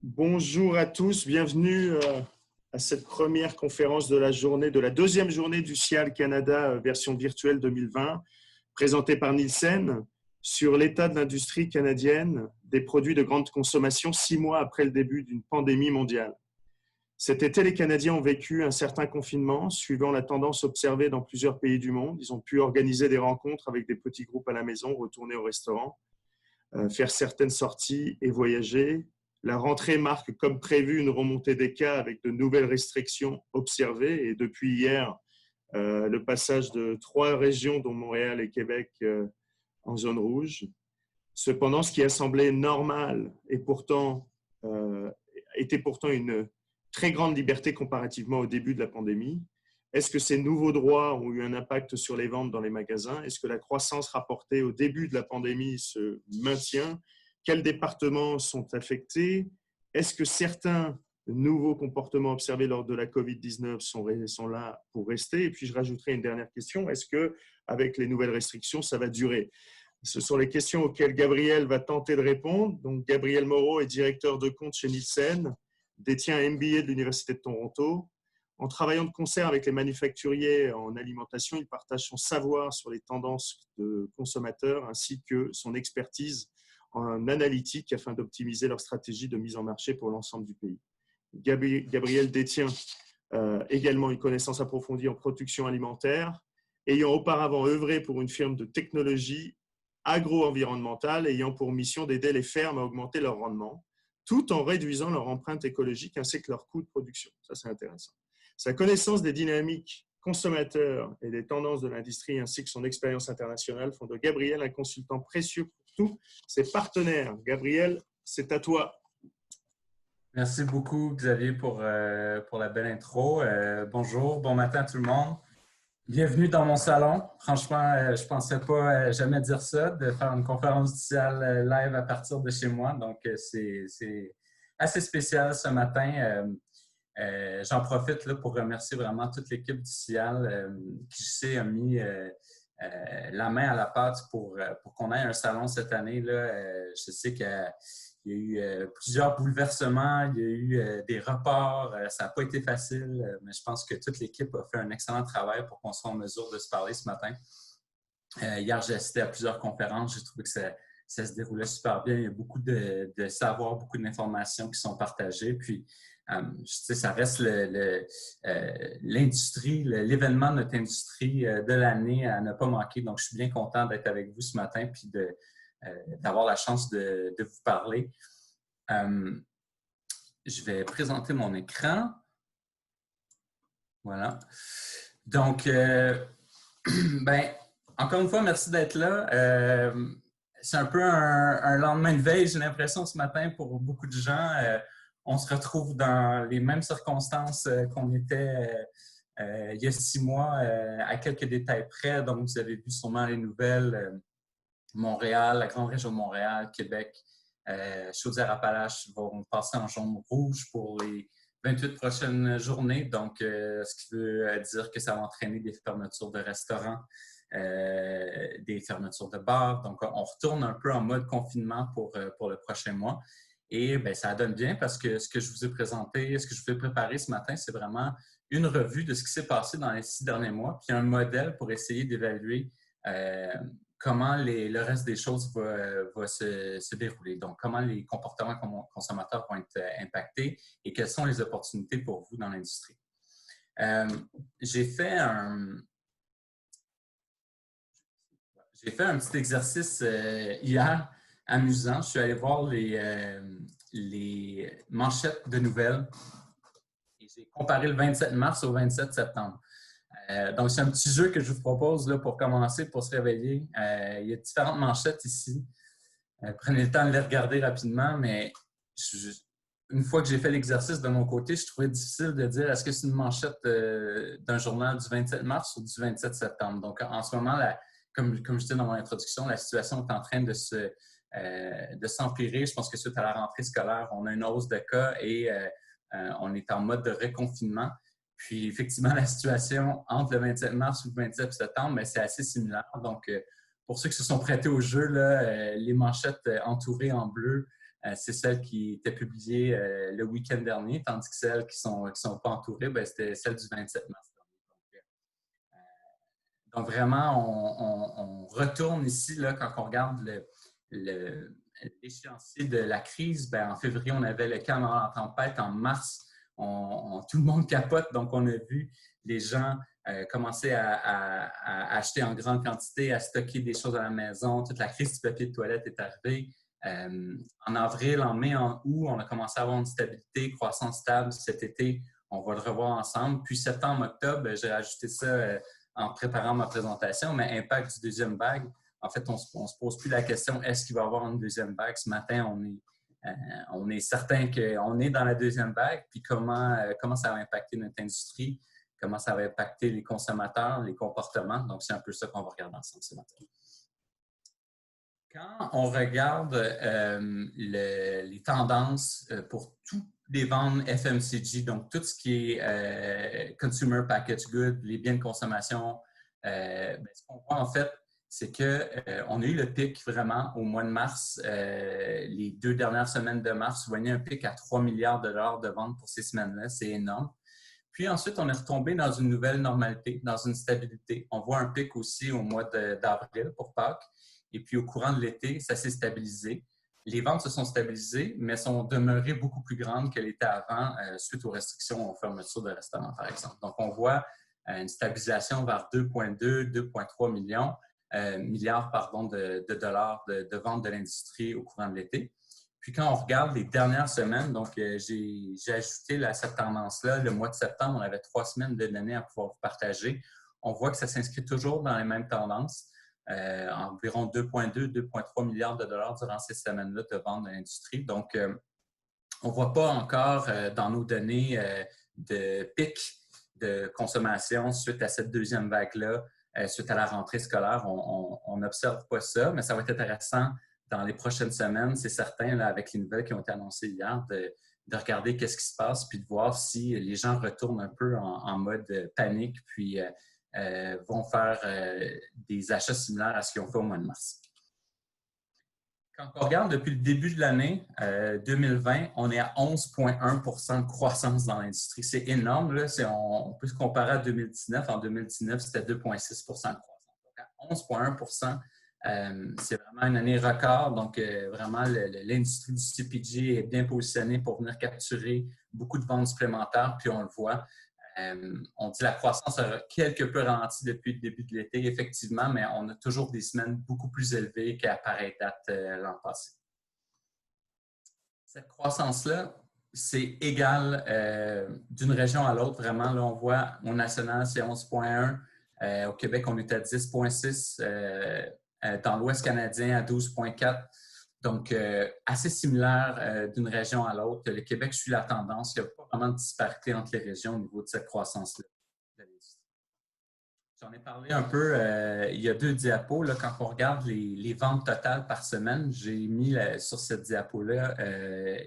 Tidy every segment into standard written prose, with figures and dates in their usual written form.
Bonjour à tous, bienvenue à cette première conférence de la deuxième journée du CIAL Canada version virtuelle 2020, présentée par Nielsen sur l'état de l'industrie canadienne des produits de grande consommation 6 mois après le début d'une pandémie mondiale. Cet été, les Canadiens ont vécu un certain confinement, suivant la tendance observée dans plusieurs pays du monde. Ils ont pu organiser des rencontres avec des petits groupes à la maison, retourner au restaurant, faire certaines sorties et voyager. La rentrée marque, comme prévu, une remontée des cas avec de nouvelles restrictions observées. Et depuis hier, le passage de 3 régions, dont Montréal et Québec, en zone rouge. Cependant, ce qui a semblé normal était pourtant une très grande liberté comparativement au début de la pandémie. Est-ce que ces nouveaux droits ont eu un impact sur les ventes dans les magasins? Est-ce que la croissance rapportée au début de la pandémie se maintient? Quels départements sont affectés? Est-ce que certains nouveaux comportements observés lors de la COVID-19 sont là pour rester? Et puis, je rajouterai une dernière question. Est-ce qu'avec les nouvelles restrictions, ça va durer? Ce sont les questions auxquelles Gabriel va tenter de répondre. Donc, Gabriel Moreau est directeur de compte chez Nielsen, détient un MBA de l'Université de Toronto. En travaillant de concert avec les manufacturiers en alimentation, il partage son savoir sur les tendances de consommateurs ainsi que son expertise en analytique afin d'optimiser leur stratégie de mise en marché pour l'ensemble du pays. Gabriel détient également une connaissance approfondie en production alimentaire, ayant auparavant œuvré pour une firme de technologie agro-environnementale ayant pour mission d'aider les fermes à augmenter leur rendement, tout en réduisant leur empreinte écologique ainsi que leur coût de production. Ça, c'est intéressant. Sa connaissance des dynamiques consommateurs et des tendances de l'industrie ainsi que son expérience internationale font de Gabriel un consultant précieux pour tous ses partenaires. Gabriel, c'est à toi. Merci beaucoup, Xavier, pour la belle intro. Bonjour, bon matin à tout le monde. Bienvenue dans mon salon. Franchement, je ne pensais pas jamais dire ça, de faire une conférence digitale live à partir de chez moi. Donc, c'est assez spécial ce matin. J'en profite là, pour remercier vraiment toute l'équipe du CIAL qui, je sais, a mis la main à la pâte pour qu'on ait un salon cette année. Je sais qu'il y a eu plusieurs bouleversements, il y a eu des reports. Ça n'a pas été facile, mais je pense que toute l'équipe a fait un excellent travail pour qu'on soit en mesure de se parler ce matin. Hier, j'ai assisté à plusieurs conférences. J'ai trouvé que ça se déroulait super bien. Il y a beaucoup de savoir, beaucoup d'informations qui sont partagées. Puis, ça reste l'industrie, l'événement de notre industrie de l'année à ne pas manquer. Donc, je suis bien content d'être avec vous ce matin puis d'avoir la chance de vous parler. Je vais présenter mon écran. Voilà. Donc, encore une fois, merci d'être là. C'est un peu un lendemain de veille, j'ai l'impression, ce matin, pour beaucoup de gens. On se retrouve dans les mêmes circonstances qu'on était il y a 6 mois, à quelques détails près. Donc, vous avez vu sûrement les nouvelles. Montréal, la grande région de Montréal, Québec, Chaudière-Appalaches vont passer en jaune-rouge pour les 28 prochaines journées. Donc, ce qui veut dire que ça va entraîner des fermetures de restaurants, des fermetures de bars. Donc, on retourne un peu en mode confinement pour le prochain mois. Et bien, ça donne bien parce que ce que je vous ai présenté, ce que je vous ai préparé ce matin, c'est vraiment une revue de ce qui s'est passé dans les 6 derniers mois, puis un modèle pour essayer d'évaluer comment le reste des choses va se dérouler. Donc, comment les comportements consommateurs vont être impactés et quelles sont les opportunités pour vous dans l'industrie. J'ai fait un petit exercice hier amusant. Je suis allé voir les manchettes de nouvelles et j'ai comparé le 27 mars au 27 septembre. Donc, c'est un petit jeu que je vous propose là, pour commencer, pour se réveiller. Il y a différentes manchettes ici. Prenez le temps de les regarder rapidement, mais une fois que j'ai fait l'exercice de mon côté, je trouvais difficile de dire est-ce que c'est une manchette d'un journal du 27 mars ou du 27 septembre. Donc, en ce moment, comme je disais dans mon introduction, la situation est en train de s'empirer. Je pense que suite à la rentrée scolaire, on a une hausse de cas et on est en mode de reconfinement. Puis, effectivement, la situation entre le 27 mars ou le 27 septembre, c'est assez similaire. Donc, pour ceux qui se sont prêtés au jeu, là, les manchettes entourées en bleu, c'est celles qui étaient publiées le week-end dernier, tandis que celles qui ne sont pas entourées, c'était celles du 27 mars. Donc vraiment, on retourne ici, là, quand on regarde l'échéancier de la crise. En février, on avait le calme en tempête. En mars, tout le monde capote. Donc, on a vu les gens commencer à acheter en grande quantité, à stocker des choses à la maison. Toute la crise du papier de toilette est arrivée. En avril, en mai, en août, on a commencé à avoir une stabilité, croissance stable. Cet été, on va le revoir ensemble. Puis septembre, octobre, j'ai rajouté ça en préparant ma présentation, mais impact du deuxième vague. En fait, on ne se pose plus la question est-ce qu'il va y avoir une deuxième vague. Ce matin, on est certain qu'on est dans la deuxième vague, puis comment ça va impacter notre industrie, comment ça va impacter les consommateurs, les comportements. Donc, c'est un peu ça qu'on va regarder ensemble ce matin. Quand on regarde les tendances pour toutes les ventes FMCG, donc tout ce qui est Consumer Packaged Goods, les biens de consommation, ce qu'on voit en fait, c'est qu'on a eu le pic vraiment au mois de mars. Les 2 dernières semaines de mars, vous voyez un pic à 3 milliards de dollars de ventes pour ces semaines-là. C'est énorme. Puis ensuite, on est retombé dans une nouvelle normalité, dans une stabilité. On voit un pic aussi au mois d'avril pour Pâques. Et puis, au courant de l'été, ça s'est stabilisé. Les ventes se sont stabilisées, mais sont demeurées beaucoup plus grandes que l'été avant suite aux restrictions aux fermetures de restaurants, par exemple. Donc, on voit une stabilisation vers 2,2, 2,3 milliards de dollars de ventes de l'industrie au courant de l'été. Puis, quand on regarde les dernières semaines, donc j'ai ajouté cette tendance-là. Le mois de septembre, on avait 3 semaines de données à pouvoir vous partager. On voit que ça s'inscrit toujours dans les mêmes tendances. Environ 2,2, 2,3 milliards de dollars durant ces semaines-là de vente de l'industrie. Donc, on ne voit pas encore dans nos données de pic de consommation suite à cette deuxième vague-là, suite à la rentrée scolaire. On n'observe pas ça, mais ça va être intéressant dans les prochaines semaines, c'est certain, là, avec les nouvelles qui ont été annoncées hier, de regarder qu'est-ce qui se passe puis de voir si les gens retournent un peu en mode panique puis vont faire des achats similaires à ce qu'ils ont fait au mois de mars. Quand on regarde depuis le début de l'année 2020, on est à 11,1 % de croissance dans l'industrie. C'est énorme. Là. On peut se comparer à 2019. En 2019, c'était 2,6 % de croissance. Donc, à 11,1 %, c'est vraiment une année record. Donc, vraiment, l'industrie du CPG est bien positionnée pour venir capturer beaucoup de ventes supplémentaires. Puis, on le voit. On dit que la croissance a quelque peu ralenti depuis le début de l'été, effectivement, mais on a toujours des semaines beaucoup plus élevées qu'à pareille date l'an passé. Cette croissance-là, c'est égal d'une région à l'autre. Vraiment, là, on voit au national, c'est 11,1. Au Québec, on est à 10,6. Dans l'Ouest canadien, à 12,4. Donc, assez similaire d'une région à l'autre. Le Québec suit la tendance. Il n'y a pas vraiment de disparité entre les régions au niveau de cette croissance-là. J'en ai parlé un peu il y a 2 diapos. Là, quand on regarde les ventes totales par semaine, j'ai mis sur cette diapo-là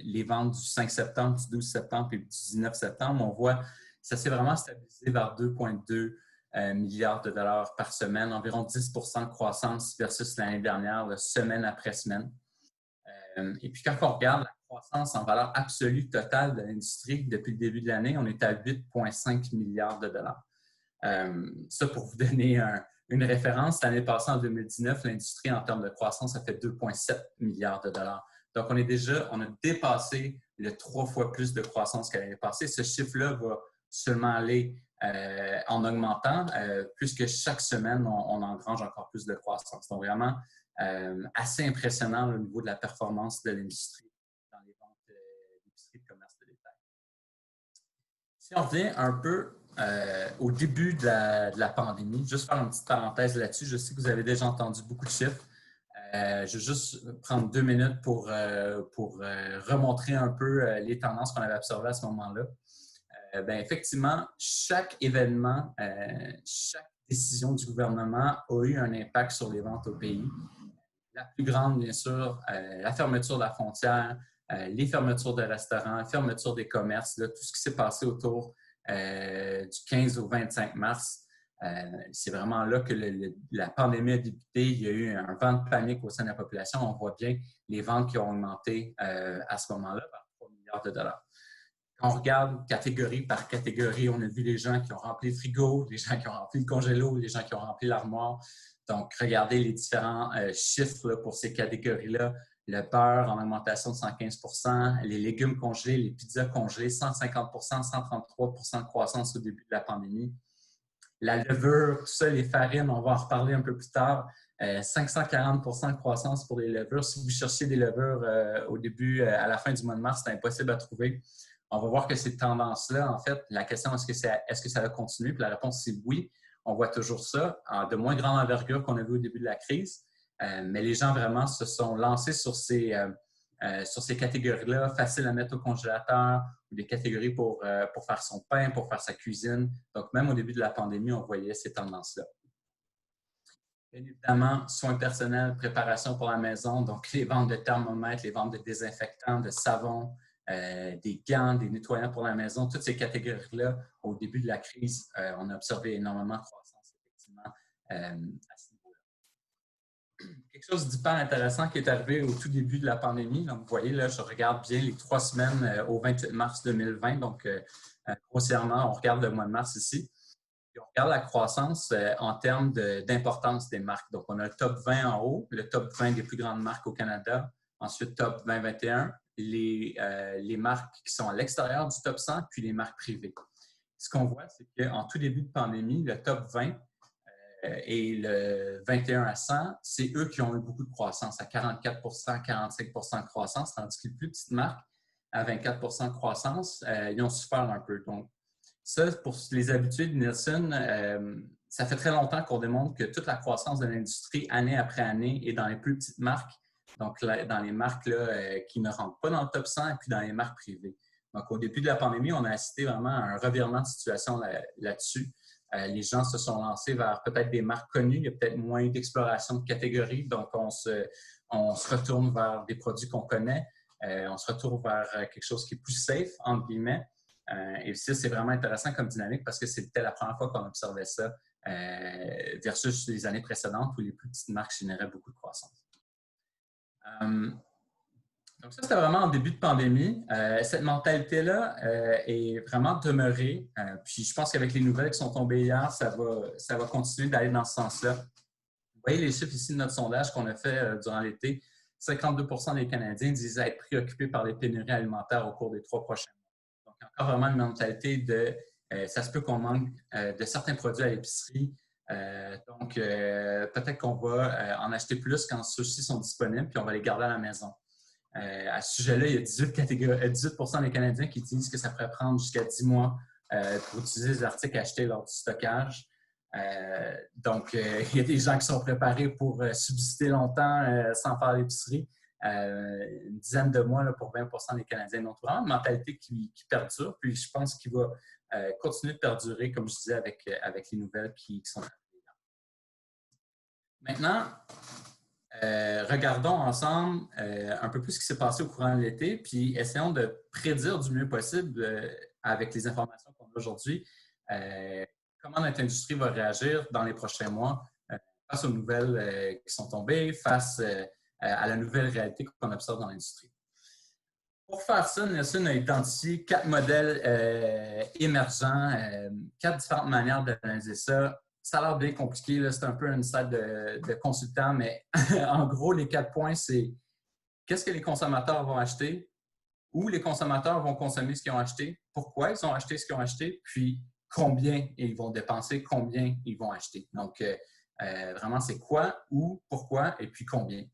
les ventes du 5 septembre, du 12 septembre et du 19 septembre. On voit que ça s'est vraiment stabilisé vers 2,2 milliards de dollars par semaine, environ 10 % de croissance versus l'année dernière, là, semaine après semaine. Et puis, quand on regarde la croissance en valeur absolue totale de l'industrie depuis le début de l'année, on est à 8,5 milliards de dollars. Ça, pour vous donner une référence, l'année passée, en 2019, l'industrie, en termes de croissance, a fait 2,7 milliards de dollars. Donc, on a dépassé le 3 fois plus de croissance qu'à l'année passée. Ce chiffre-là va seulement aller en augmentant, puisque chaque semaine, on engrange encore plus de croissance. Donc, vraiment, assez impressionnant au niveau de la performance de l'industrie dans les ventes d'épicerie de commerce de détail. Si on revient un peu au début de la pandémie, juste faire une petite parenthèse là-dessus, je sais que vous avez déjà entendu beaucoup de chiffres. Je vais juste prendre 2 minutes pour remontrer un peu les tendances qu'on avait observées à ce moment-là. Effectivement, chaque événement, chaque décision du gouvernement a eu un impact sur les ventes au pays. La plus grande, bien sûr, la fermeture de la frontière, les fermetures de restaurants, la fermeture des commerces, là, tout ce qui s'est passé autour du 15 au 25 mars. C'est vraiment là que la pandémie a débuté. Il y a eu un vent de panique au sein de la population. On voit bien les ventes qui ont augmenté à ce moment-là par 3 milliards de dollars. Quand on regarde catégorie par catégorie, on a vu les gens qui ont rempli le frigo, les gens qui ont rempli le congélo, les gens qui ont rempli l'armoire. Donc, regardez les différents chiffres là, pour ces catégories-là. Le beurre en augmentation de 115 %, les légumes congelés, les pizzas congelées, 150 %, 133 % de croissance au début de la pandémie. La levure, tout ça, les farines, on va en reparler un peu plus tard. 540 % de croissance pour les levures. Si vous cherchiez des levures au début, à la fin du mois de mars, c'est impossible à trouver. On va voir que ces tendances-là, en fait, la question est-ce que ça va continuer? Puis la réponse, c'est oui. On voit toujours ça, de moins grande envergure qu'on a vu au début de la crise. Mais les gens vraiment se sont lancés sur ces catégories-là, faciles à mettre au congélateur, ou des catégories pour faire son pain, pour faire sa cuisine. Donc, même au début de la pandémie, on voyait ces tendances-là. Bien évidemment, soins personnels, préparation pour la maison, donc les ventes de thermomètres, les ventes de désinfectants, de savon, des gants, des nettoyants pour la maison, toutes ces catégories-là, au début de la crise, on a observé énormément de croissance, effectivement, à ce niveau-là. Quelque chose d'hyper intéressant qui est arrivé au tout début de la pandémie. Donc, vous voyez, là, je regarde bien les 3 semaines au 28 mars 2020. Donc, grossièrement, on regarde le mois de mars ici. Puis on regarde la croissance en termes d'importance des marques. Donc, on a le top 20 en haut, le top 20 des plus grandes marques au Canada. Ensuite, top 20-21, les marques qui sont à l'extérieur du top 100, puis les marques privées. Ce qu'on voit, c'est qu'en tout début de pandémie, le top 20 et le 21 à 100, c'est eux qui ont eu beaucoup de croissance, à 44 % 45 % de croissance, tandis que les plus petites marques, à 24 % de croissance, ils ont souffert un peu. Donc, ça, pour les habitués de Nielsen, ça fait très longtemps qu'on démontre que toute la croissance de l'industrie, année après année, est dans les plus petites marques, donc dans les marques là, qui ne rentrent pas dans le top 100 et puis dans les marques privées. Donc, au début de la pandémie, on a assisté vraiment à un revirement de situation là-dessus. Les gens se sont lancés vers peut-être des marques connues, il y a peut-être moins d'exploration de catégories, donc on se retourne vers des produits qu'on connaît, on se retourne vers quelque chose qui est plus safe, entre guillemets. Et ça, c'est vraiment intéressant comme dynamique parce que c'était la première fois qu'on observait ça versus les années précédentes où les plus petites marques généraient beaucoup de croissance. Donc ça, c'était vraiment en début de pandémie. Cette mentalité-là est vraiment demeurée. Puis je pense qu'avec les nouvelles qui sont tombées hier, ça va continuer d'aller dans ce sens-là. Vous voyez les chiffres ici de notre sondage qu'on a fait durant l'été. 52 % des Canadiens disent être préoccupés par les pénuries alimentaires au cours des 3 prochains mois. Donc, encore vraiment une mentalité de ça se peut qu'on manque de certains produits à l'épicerie. Donc, peut-être qu'on va en acheter plus quand ceux-ci sont disponibles, puis on va les garder à la maison. À ce sujet-là, il y a 18 % des Canadiens qui disent que ça pourrait prendre jusqu'à 10 mois pour utiliser les articles achetés lors du stockage. Donc, il y a des gens qui sont préparés pour subsister longtemps sans faire l'épicerie. Une dizaine de mois là, pour 20 % des Canadiens. Donc, vraiment une mentalité qui perdure. Puis, je pense qu'il va continuer de perdurer, comme je disais, avec les nouvelles qui sont arrivées. Maintenant, regardons ensemble un peu plus ce qui s'est passé au courant de l'été, puis essayons de prédire du mieux possible avec les informations qu'on a aujourd'hui comment notre industrie va réagir dans les prochains mois face aux nouvelles qui sont tombées, face à la nouvelle réalité qu'on observe dans l'industrie. Pour faire ça, Nielsen a identifié 4 modèles émergents, 4 différentes manières d'analyser ça. Ça a l'air bien compliqué, c'est un peu une salle de consultant, mais en gros, les 4 points, c'est qu'est-ce que les consommateurs vont acheter, où les consommateurs vont consommer ce qu'ils ont acheté, pourquoi ils ont acheté ce qu'ils ont acheté, puis combien ils vont dépenser, combien ils vont acheter. Donc, vraiment, c'est quoi, où, pourquoi et puis combien.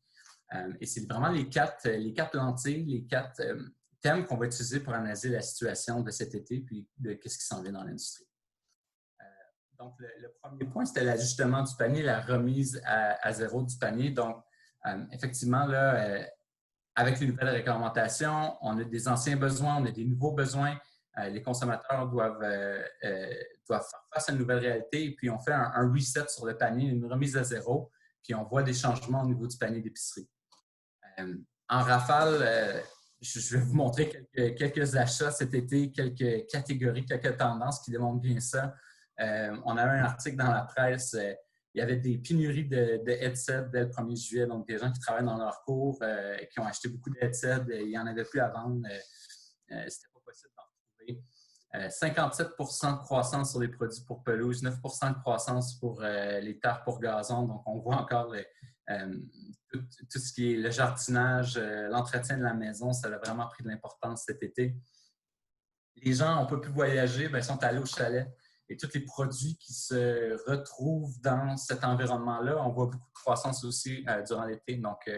Et c'est vraiment les quatre lentilles, les 4 thèmes qu'on va utiliser pour analyser la situation de cet été puis de ce qui s'en vient dans l'industrie. Donc, le premier point, c'était l'ajustement du panier, la remise à zéro du panier. Donc, effectivement, là, avec les nouvelles réglementations, on a des anciens besoins, on a des nouveaux besoins. Les consommateurs doivent faire face à une nouvelle réalité et puis on fait un reset sur le panier, une remise à zéro, puis on voit des changements au niveau du panier d'épicerie. En rafale, je vais vous montrer quelques achats cet été, quelques catégories, quelques tendances qui démontrent bien ça. On avait un article dans la presse, il y avait des pénuries de headsets dès le 1er juillet, donc des gens qui travaillent dans leur cours, qui ont acheté beaucoup de headsets, il n'y en avait plus à vendre, c'était pas possible d'en retrouver. 57 % de croissance sur les produits pour pelouse, 9 % de croissance pour les terres pour gazon. Donc, on voit encore tout ce qui est le jardinage, l'entretien de la maison, ça a vraiment pris de l'importance cet été. Les gens n'ont pas pu voyager, bien, sont allés au chalet. Et tous les produits qui se retrouvent dans cet environnement-là, on voit beaucoup de croissance aussi durant l'été. Donc,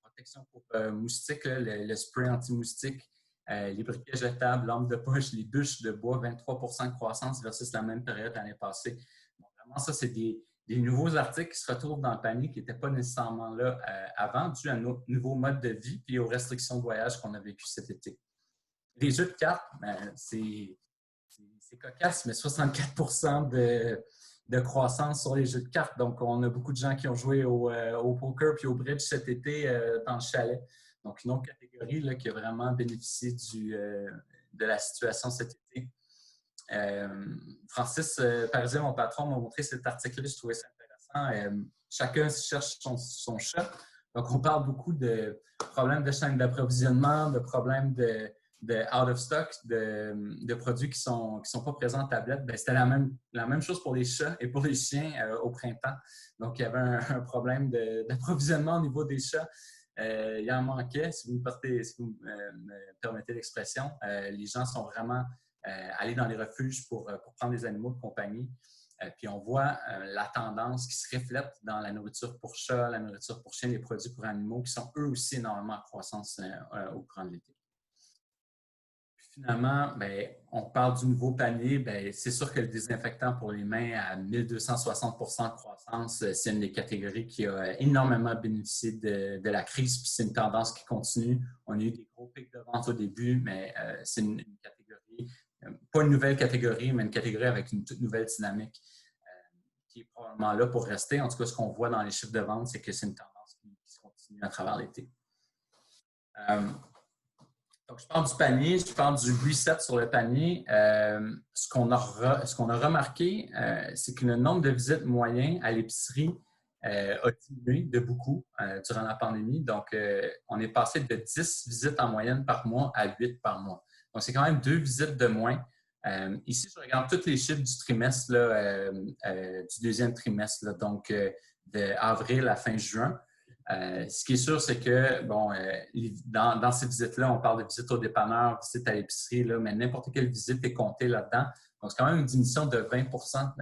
protection pour moustiques, le spray anti-moustique, les briquets jetables, lampes de poche, les bûches de bois, 23 % de croissance versus la même période l'année passée. Donc, vraiment, ça, c'est des nouveaux articles qui se retrouvent dans le panier qui n'étaient pas nécessairement là avant, dû à nos nouveaux modes de vie et aux restrictions de voyage qu'on a vécues cet été. Les jeux de cartes, c'est cocasse, mais 64 % de croissance sur les jeux de cartes. Donc, on a beaucoup de gens qui ont joué au poker puis au bridge cet été dans le chalet. Donc, une autre catégorie là, qui a vraiment bénéficié de la situation cet été. Francis Parisien, mon patron, m'a montré cet article-là. Je trouvais ça intéressant. Chacun cherche son chat. Donc, on parle beaucoup de problèmes de chaîne d'approvisionnement, de problèmes de out of stock, de produits qui sont pas présents en tablette. C'était la même chose pour les chats et pour les chiens au printemps. Donc, il y avait un problème d'approvisionnement au niveau des chats. Il en manquait, si vous me permettez l'expression. Les gens sont vraiment allés dans les refuges pour prendre des animaux de compagnie. Puis on voit la tendance qui se reflète dans la nourriture pour chats, la nourriture pour chiens, les produits pour animaux qui sont eux aussi énormément en croissance au courant de l'été. Finalement, on parle du nouveau panier. C'est sûr que le désinfectant pour les mains à 1260 % de croissance, c'est une des catégories qui a énormément bénéficié de la crise, puis c'est une tendance qui continue. On a eu des gros pics de vente au début, mais c'est une catégorie, pas une nouvelle catégorie, mais une catégorie avec une toute nouvelle dynamique qui est probablement là pour rester. En tout cas, ce qu'on voit dans les chiffres de vente, c'est que c'est une tendance qui se continue à travers l'été. Donc, je parle du panier, je parle du reset sur le panier. Ce qu'on a remarqué, c'est que le nombre de visites moyen à l'épicerie a diminué de beaucoup durant la pandémie. Donc, on est passé de 10 visites en moyenne par mois à 8 par mois. Donc, c'est quand même 2 visites de moins. Ici, je regarde tous les chiffres du trimestre, du deuxième trimestre, là, donc d'avril à fin juin. Ce qui est sûr, c'est que dans ces visites-là, on parle de visites au dépanneur, visites à l'épicerie, mais n'importe quelle visite est comptée là-dedans. Donc, c'est quand même une diminution de 20 %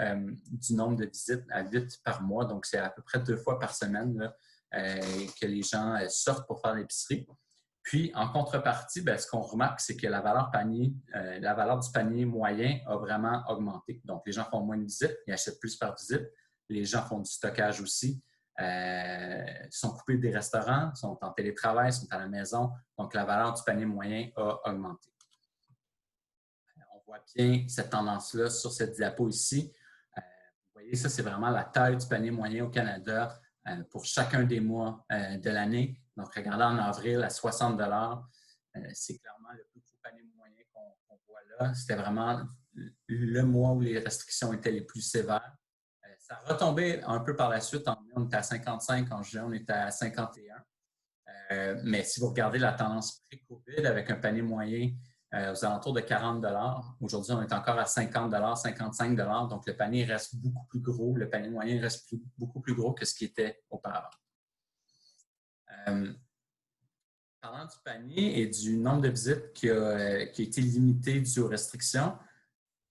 du nombre de visites à 8 par mois. Donc, c'est à peu près 2 fois par semaine là, que les gens sortent pour faire l'épicerie. Puis, en contrepartie, ce qu'on remarque, c'est que la valeur du panier moyen a vraiment augmenté. Donc, les gens font moins de visites, ils achètent plus par visite. Les gens font du stockage aussi. Sont coupés des restaurants, sont en télétravail, sont à la maison. Donc, la valeur du panier moyen a augmenté. On voit bien cette tendance-là sur cette diapo ici. Vous voyez, ça, c'est vraiment la taille du panier moyen au Canada pour chacun des mois de l'année. Donc, regardez en avril à 60 $, c'est clairement le plus gros panier moyen qu'on voit là. C'était vraiment le mois où les restrictions étaient les plus sévères. Ça a retombé un peu par la suite. En mai, on était à 55. En juin, on était à 51. Mais si vous regardez la tendance pré-COVID avec un panier moyen aux alentours de 40 $, aujourd'hui, on est encore à 50 $, 55 $. Donc, le panier reste beaucoup plus gros. Le panier moyen reste beaucoup plus gros que ce qui était auparavant. Parlant du panier et du nombre de visites qui a été limité dû aux restrictions,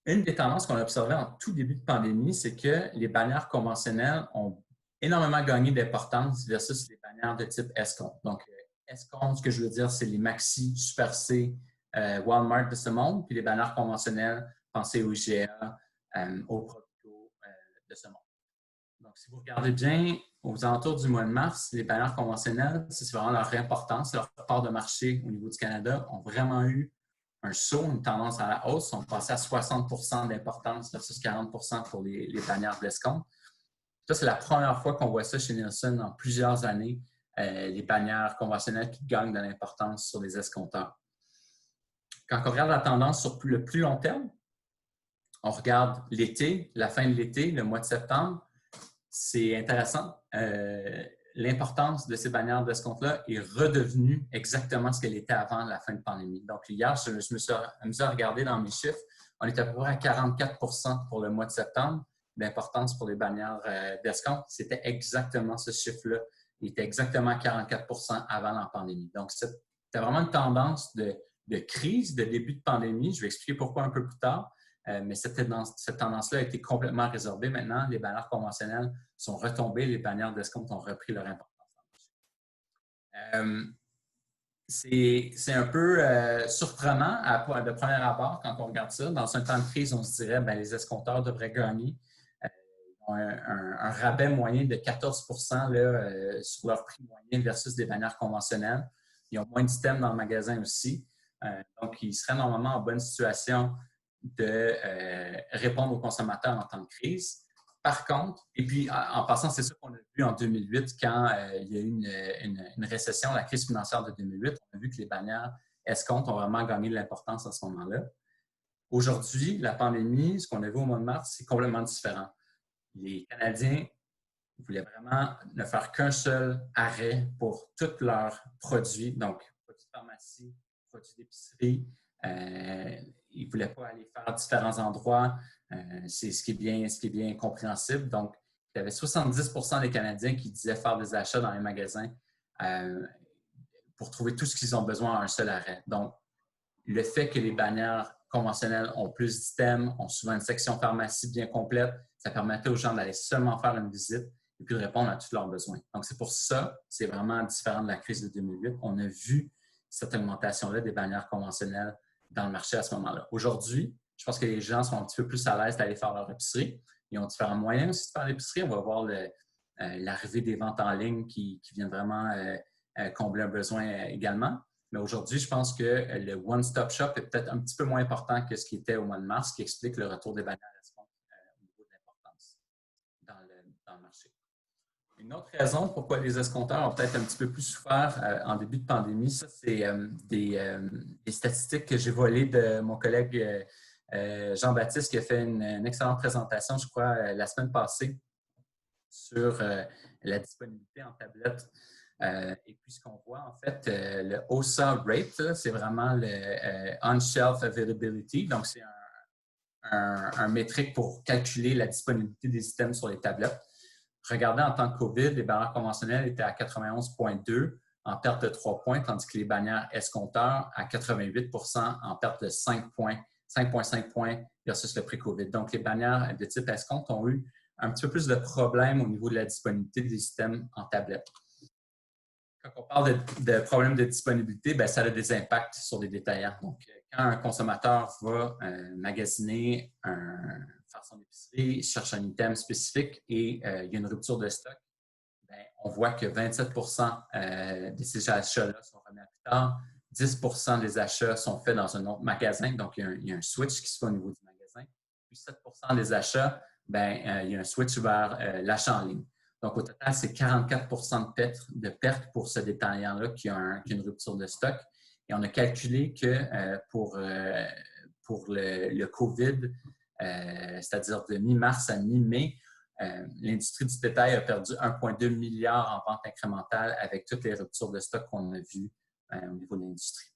une des tendances qu'on a observées en tout début de pandémie, c'est que les bannières conventionnelles ont énormément gagné d'importance versus les bannières de type escompte. Donc, escompte, ce que je veux dire, c'est les Maxi, Super C, Walmart de ce monde, puis les bannières conventionnelles, pensez au IGA, au Provigo de ce monde. Donc, si vous regardez bien, aux alentours du mois de mars, les bannières conventionnelles, c'est vraiment leur importance, leur part de marché au niveau du Canada, ont vraiment eu un saut, une tendance à la hausse. On passait à 60 % d'importance versus 40 % pour les bannières d'escompte. Ça, c'est la première fois qu'on voit ça chez Nielsen en plusieurs années, les bannières conventionnelles qui gagnent de l'importance sur les escompteurs. Quand on regarde la tendance sur le plus long terme, On regarde l'été, la fin de l'été, le mois de septembre. C'est intéressant. L'importance de ces bannières d'escompte-là est redevenue exactement ce qu'elle était avant la fin de pandémie. Donc, hier, je me suis amusé à regarder dans mes chiffres. On est à peu près à 44 pour le mois de septembre d'importance pour les bannières d'escompte. C'était exactement ce chiffre-là. Il était exactement à 44 avant la pandémie. Donc, c'était vraiment une tendance de crise, de début de pandémie. Je vais expliquer pourquoi un peu plus tard. Mais cette tendance-là a été complètement résorbée. Maintenant, les bannières conventionnelles sont retombées, les bannières d'escompte ont repris leur importance. C'est un peu surprenant de premier abord quand on regarde ça. Dans un temps de crise, on se dirait que les escompteurs devraient gagner. Ils ont un rabais moyen de 14 là, sur leur prix moyen versus des bannières conventionnelles. Ils ont moins d'items dans le magasin aussi. Donc, ils seraient normalement en bonne situation de répondre aux consommateurs en temps de crise. Par contre, et puis en passant, c'est ça qu'on a vu en 2008 quand il y a eu une récession, la crise financière de 2008. On a vu que les bannières escomptes ont vraiment gagné de l'importance à ce moment-là. Aujourd'hui, la pandémie, ce qu'on a vu au mois de mars, c'est complètement différent. Les Canadiens voulaient vraiment ne faire qu'un seul arrêt pour tous leurs produits, donc produits de pharmacie, produits d'épicerie. Ils ne voulaient pas aller faire différents endroits. C'est ce qui est bien compréhensible. Donc, il y avait 70 des Canadiens qui disaient faire des achats dans les magasins pour trouver tout ce qu'ils ont besoin à un seul arrêt. Donc, le fait que les bannières conventionnelles ont plus d'items, ont souvent une section pharmacie bien complète, ça permettait aux gens d'aller seulement faire une visite et puis de répondre à tous leurs besoins. Donc, c'est pour ça, c'est vraiment différent de la crise de 2008. On a vu cette augmentation-là des bannières conventionnelles dans le marché à ce moment-là. Aujourd'hui, je pense que les gens sont un petit peu plus à l'aise d'aller faire leur épicerie. Ils ont différents moyens aussi de faire l'épicerie. On va voir l'arrivée des ventes en ligne qui viennent vraiment combler un besoin également. Mais aujourd'hui, je pense que le one-stop shop est peut-être un petit peu moins important que ce qui était au mois de mars, ce qui explique le retour des bannières escomptes au niveau de l'importance dans le marché. Une autre raison pourquoi les escompteurs ont peut-être un petit peu plus souffert en début de pandémie, ça, c'est des statistiques que j'ai volées de mon collègue Jean-Baptiste qui a fait une excellente présentation, je crois, la semaine passée sur la disponibilité en tablette. Et puis, ce qu'on voit, en fait, le OSA rate, c'est vraiment le on-shelf availability. Donc, c'est un métrique pour calculer la disponibilité des items sur les tablettes. Regardez en temps de COVID, les bannières conventionnelles étaient à 91,2 en perte de 3 points, tandis que les bannières escompteurs à 88 en perte de 5,5 points versus le pré-COVID. Donc, les bannières de type escompte ont eu un petit peu plus de problèmes au niveau de la disponibilité des items en tablette. Quand on parle de problèmes de disponibilité, ça a des impacts sur les détaillants. Donc, quand un consommateur va magasiner, faire son épicerie, cherche un item spécifique et il y a une rupture de stock, on voit que 27 de ces achats-là sont remis à plus tard. 10 des achats sont faits dans un autre magasin. Donc, il y a un switch qui se fait au niveau du magasin. Puis 7 des achats, il y a un switch vers l'achat en ligne. Donc, au total, c'est 44 de perte pour ce détaillant-là qui a une rupture de stock. Et on a calculé que pour le COVID, c'est-à-dire de mi-mars à mi-mai, l'industrie du détail a perdu 1,2 milliard en vente incrémentale avec toutes les ruptures de stock qu'on a vues au niveau de l'industrie.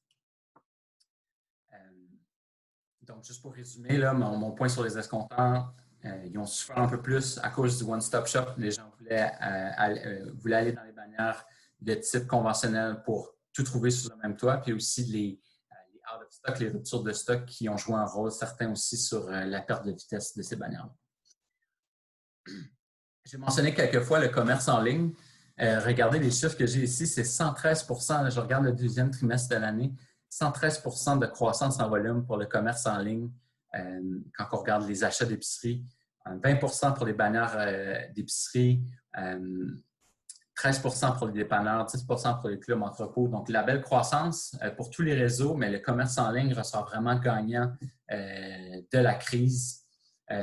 Donc, juste pour résumer, là, mon point sur les escompteurs, ils ont souffert un peu plus à cause du one-stop shop. Les gens voulaient aller dans les bannières de type conventionnel pour tout trouver sous le même toit, puis aussi les out of stock, les ruptures de stock qui ont joué un rôle certain aussi sur la perte de vitesse de ces bannières. J'ai mentionné quelques fois le commerce en ligne. Regardez les chiffres que j'ai ici, c'est 113 %. Je regarde le deuxième trimestre de l'année, 113 % de croissance en volume pour le commerce en ligne quand on regarde les achats d'épicerie. 20 % pour les bannières d'épicerie, 13 % pour les dépanneurs, 10 % pour les clubs entrepôts. Donc, la belle croissance pour tous les réseaux, mais le commerce en ligne ressort vraiment gagnant de la crise.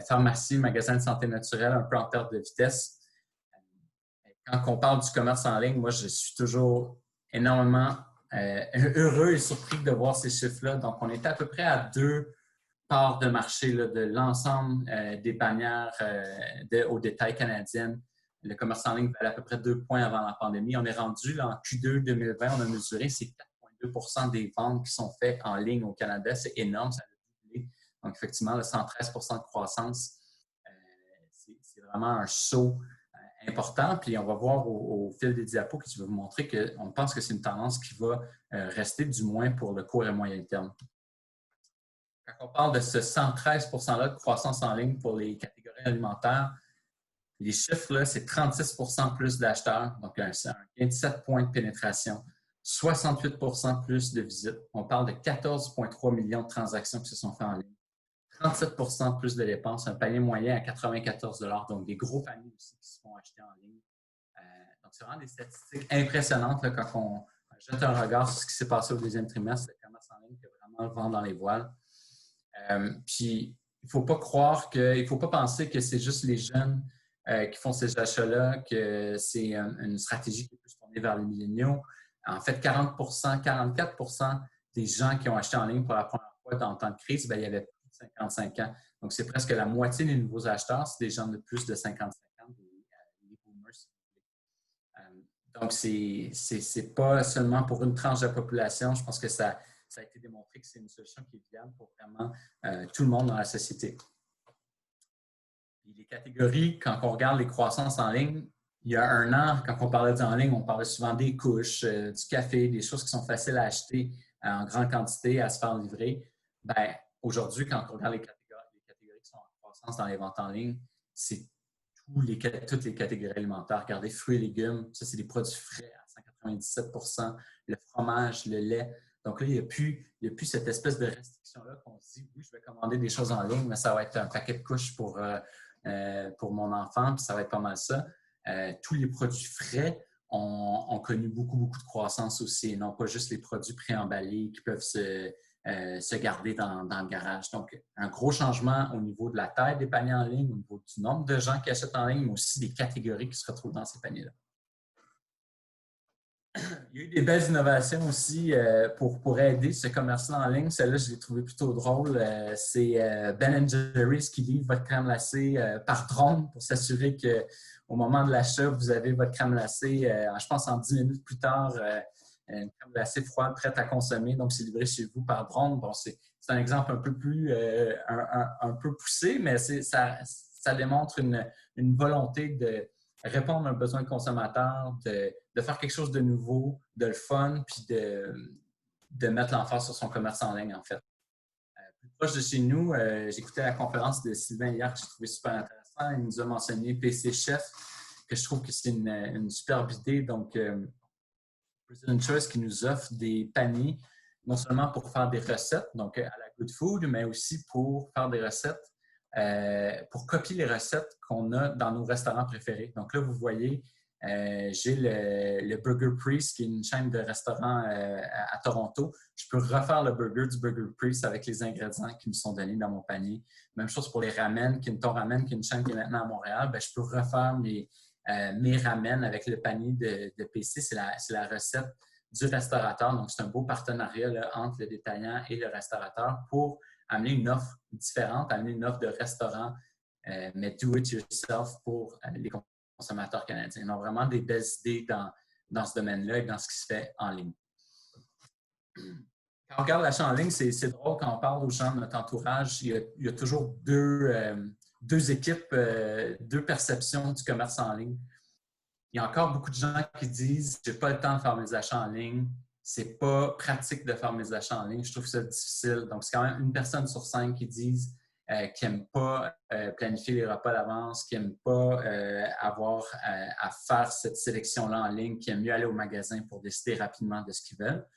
Pharmacie, magasin de santé naturelle, un peu en perte de vitesse. Quand on parle du commerce en ligne, moi, je suis toujours énormément heureux et surpris de voir ces chiffres-là. Donc, on était à peu près à 2 part de marché là, de l'ensemble des bannières au détail canadiennes. Le commerce en ligne valait à peu près 2 points avant la pandémie. On est rendu là, en Q2 2020, on a mesuré, c'est 4,2 % des ventes qui sont faites en ligne au Canada. C'est énorme, ça a doublé. Donc, effectivement, le 113 % de croissance, c'est vraiment un saut important. Puis, on va voir au fil des diapos que je vais vous montrer qu'on pense que c'est une tendance qui va rester, du moins pour le court et moyen terme. Quand on parle de ce 113 % de croissance en ligne pour les catégories alimentaires, les chiffres, là, c'est 36 % plus d'acheteurs, donc un gain de 7 points de pénétration, 68 % plus de visites. On parle de 14,3 millions de transactions qui se sont faites en ligne, 37 % plus de dépenses, un panier moyen à 94 $, donc des gros paniers aussi qui se font acheter en ligne. Donc, c'est vraiment des statistiques impressionnantes là, quand on jette un regard sur ce qui s'est passé au deuxième trimestre. Le commerce en ligne qui a vraiment le vent dans les voiles. Puis, il ne faut pas penser que c'est juste les jeunes qui font ces achats-là, que c'est une stratégie qui est plus tournée vers les milléniaux. En fait, 44 % des gens qui ont acheté en ligne pour la première fois dans le temps de crise, bien, il y avait plus de 55 ans. Donc, c'est presque la moitié des nouveaux acheteurs, c'est des gens de plus de 55 ans, les boomers. Donc, c'est pas seulement pour une tranche de la population. Je pense que ça a été démontré que c'est une solution qui est viable pour vraiment tout le monde dans la société. Et les catégories, quand on regarde les croissances en ligne, il y a un an, quand on parlait en ligne, on parlait souvent des couches, du café, des choses qui sont faciles à acheter en grande quantité, à se faire livrer. Bien, aujourd'hui, quand on regarde les catégories qui sont en croissance dans les ventes en ligne, c'est toutes les catégories alimentaires. Regardez, fruits et légumes, ça, c'est des produits frais à 197 %, le fromage, le lait. Donc là, il n'y a plus cette espèce de restriction-là qu'on se dit, oui, je vais commander des choses en ligne, mais ça va être un paquet de couches pour mon enfant, puis ça va être pas mal ça. Tous les produits frais ont connu beaucoup de croissance aussi, et non pas juste les produits préemballés qui peuvent se garder dans le garage. Donc, un gros changement au niveau de la taille des paniers en ligne, au niveau du nombre de gens qui achètent en ligne, mais aussi des catégories qui se retrouvent dans ces paniers-là. Il y a eu des belles innovations aussi pour aider ce commerce-là en ligne. Celle-là, je l'ai trouvé plutôt drôle. C'est Ben & Jerry's qui livre votre crème glacée par drone pour s'assurer qu'au moment de l'achat, vous avez votre crème glacée, je pense en 10 minutes plus tard, une crème glacée froide, prête à consommer. Donc, c'est livré chez vous par drone. Bon, c'est un exemple un peu plus un peu poussé, mais ça démontre une volonté de répondre à un besoin consommateur, de faire quelque chose de nouveau, de le fun, puis de mettre l'emphase sur son commerce en ligne, en fait. Plus proche de chez nous, j'écoutais la conférence de Sylvain hier que j'ai trouvé super intéressant. Il nous a mentionné PC Chef, que je trouve que c'est une superbe idée. Donc, President Choice qui nous offre des paniers, non seulement pour faire des recettes, donc à la Good Food, mais aussi pour faire des recettes pour copier les recettes qu'on a dans nos restaurants préférés. Donc là, vous voyez, j'ai le Burger Priest, qui est une chaîne de restaurants à Toronto. Je peux refaire le burger du Burger Priest avec les ingrédients qui me sont donnés dans mon panier. Même chose pour les ramen, Kinto Ramen, qui est une chaîne qui est maintenant à Montréal. Bien, je peux refaire mes ramen avec le panier de PC. C'est la recette du restaurateur. Donc, c'est un beau partenariat là, entre le détaillant et le restaurateur pour amener une offre différente, amener une offre de restaurant, mais do it yourself pour les consommateurs canadiens. Ils ont vraiment des belles idées dans ce domaine-là et dans ce qui se fait en ligne. Quand on regarde l'achat en ligne, c'est drôle quand on parle aux gens de notre entourage. Il y a toujours deux équipes, deux perceptions du commerce en ligne. Il y a encore beaucoup de gens qui disent « j'ai pas le temps de faire mes achats en ligne ». C'est pas pratique de faire mes achats en ligne. Je trouve ça difficile. Donc, c'est quand même 1 personne sur 5 qui disent qu'ils n'aiment pas planifier les repas d'avance, qui n'aiment pas avoir à faire cette sélection-là en ligne, qui aiment mieux aller au magasin pour décider rapidement de ce qu'ils veulent.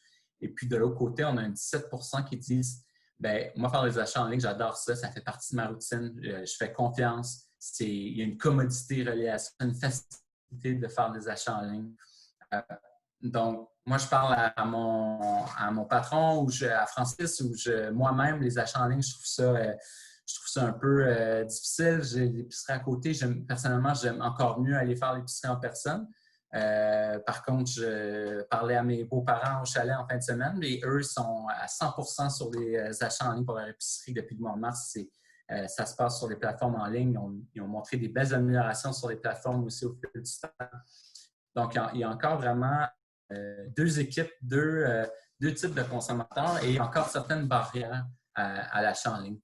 Et puis, de l'autre côté, on a 17 % qui disent bien, moi, faire des achats en ligne, j'adore ça, ça fait partie de ma routine, je fais confiance. Il y a une commodité reliée à ça, une facilité de faire des achats en ligne. Donc, moi, je parle à mon patron ou à Francis ou moi-même, les achats en ligne, je trouve ça un peu difficile. J'ai l'épicerie à côté. Personnellement, j'aime encore mieux aller faire l'épicerie en personne. Par contre, je parlais à mes beaux-parents au chalet en fin de semaine et eux sont à 100% sur les achats en ligne pour leur épicerie depuis le mois de mars. Ça se passe sur les plateformes en ligne. Ils ont montré des belles améliorations sur les plateformes aussi au fil du temps. Donc, il y a encore vraiment deux équipes, deux types de consommateurs et il y a encore certaines barrières à l'achat en ligne.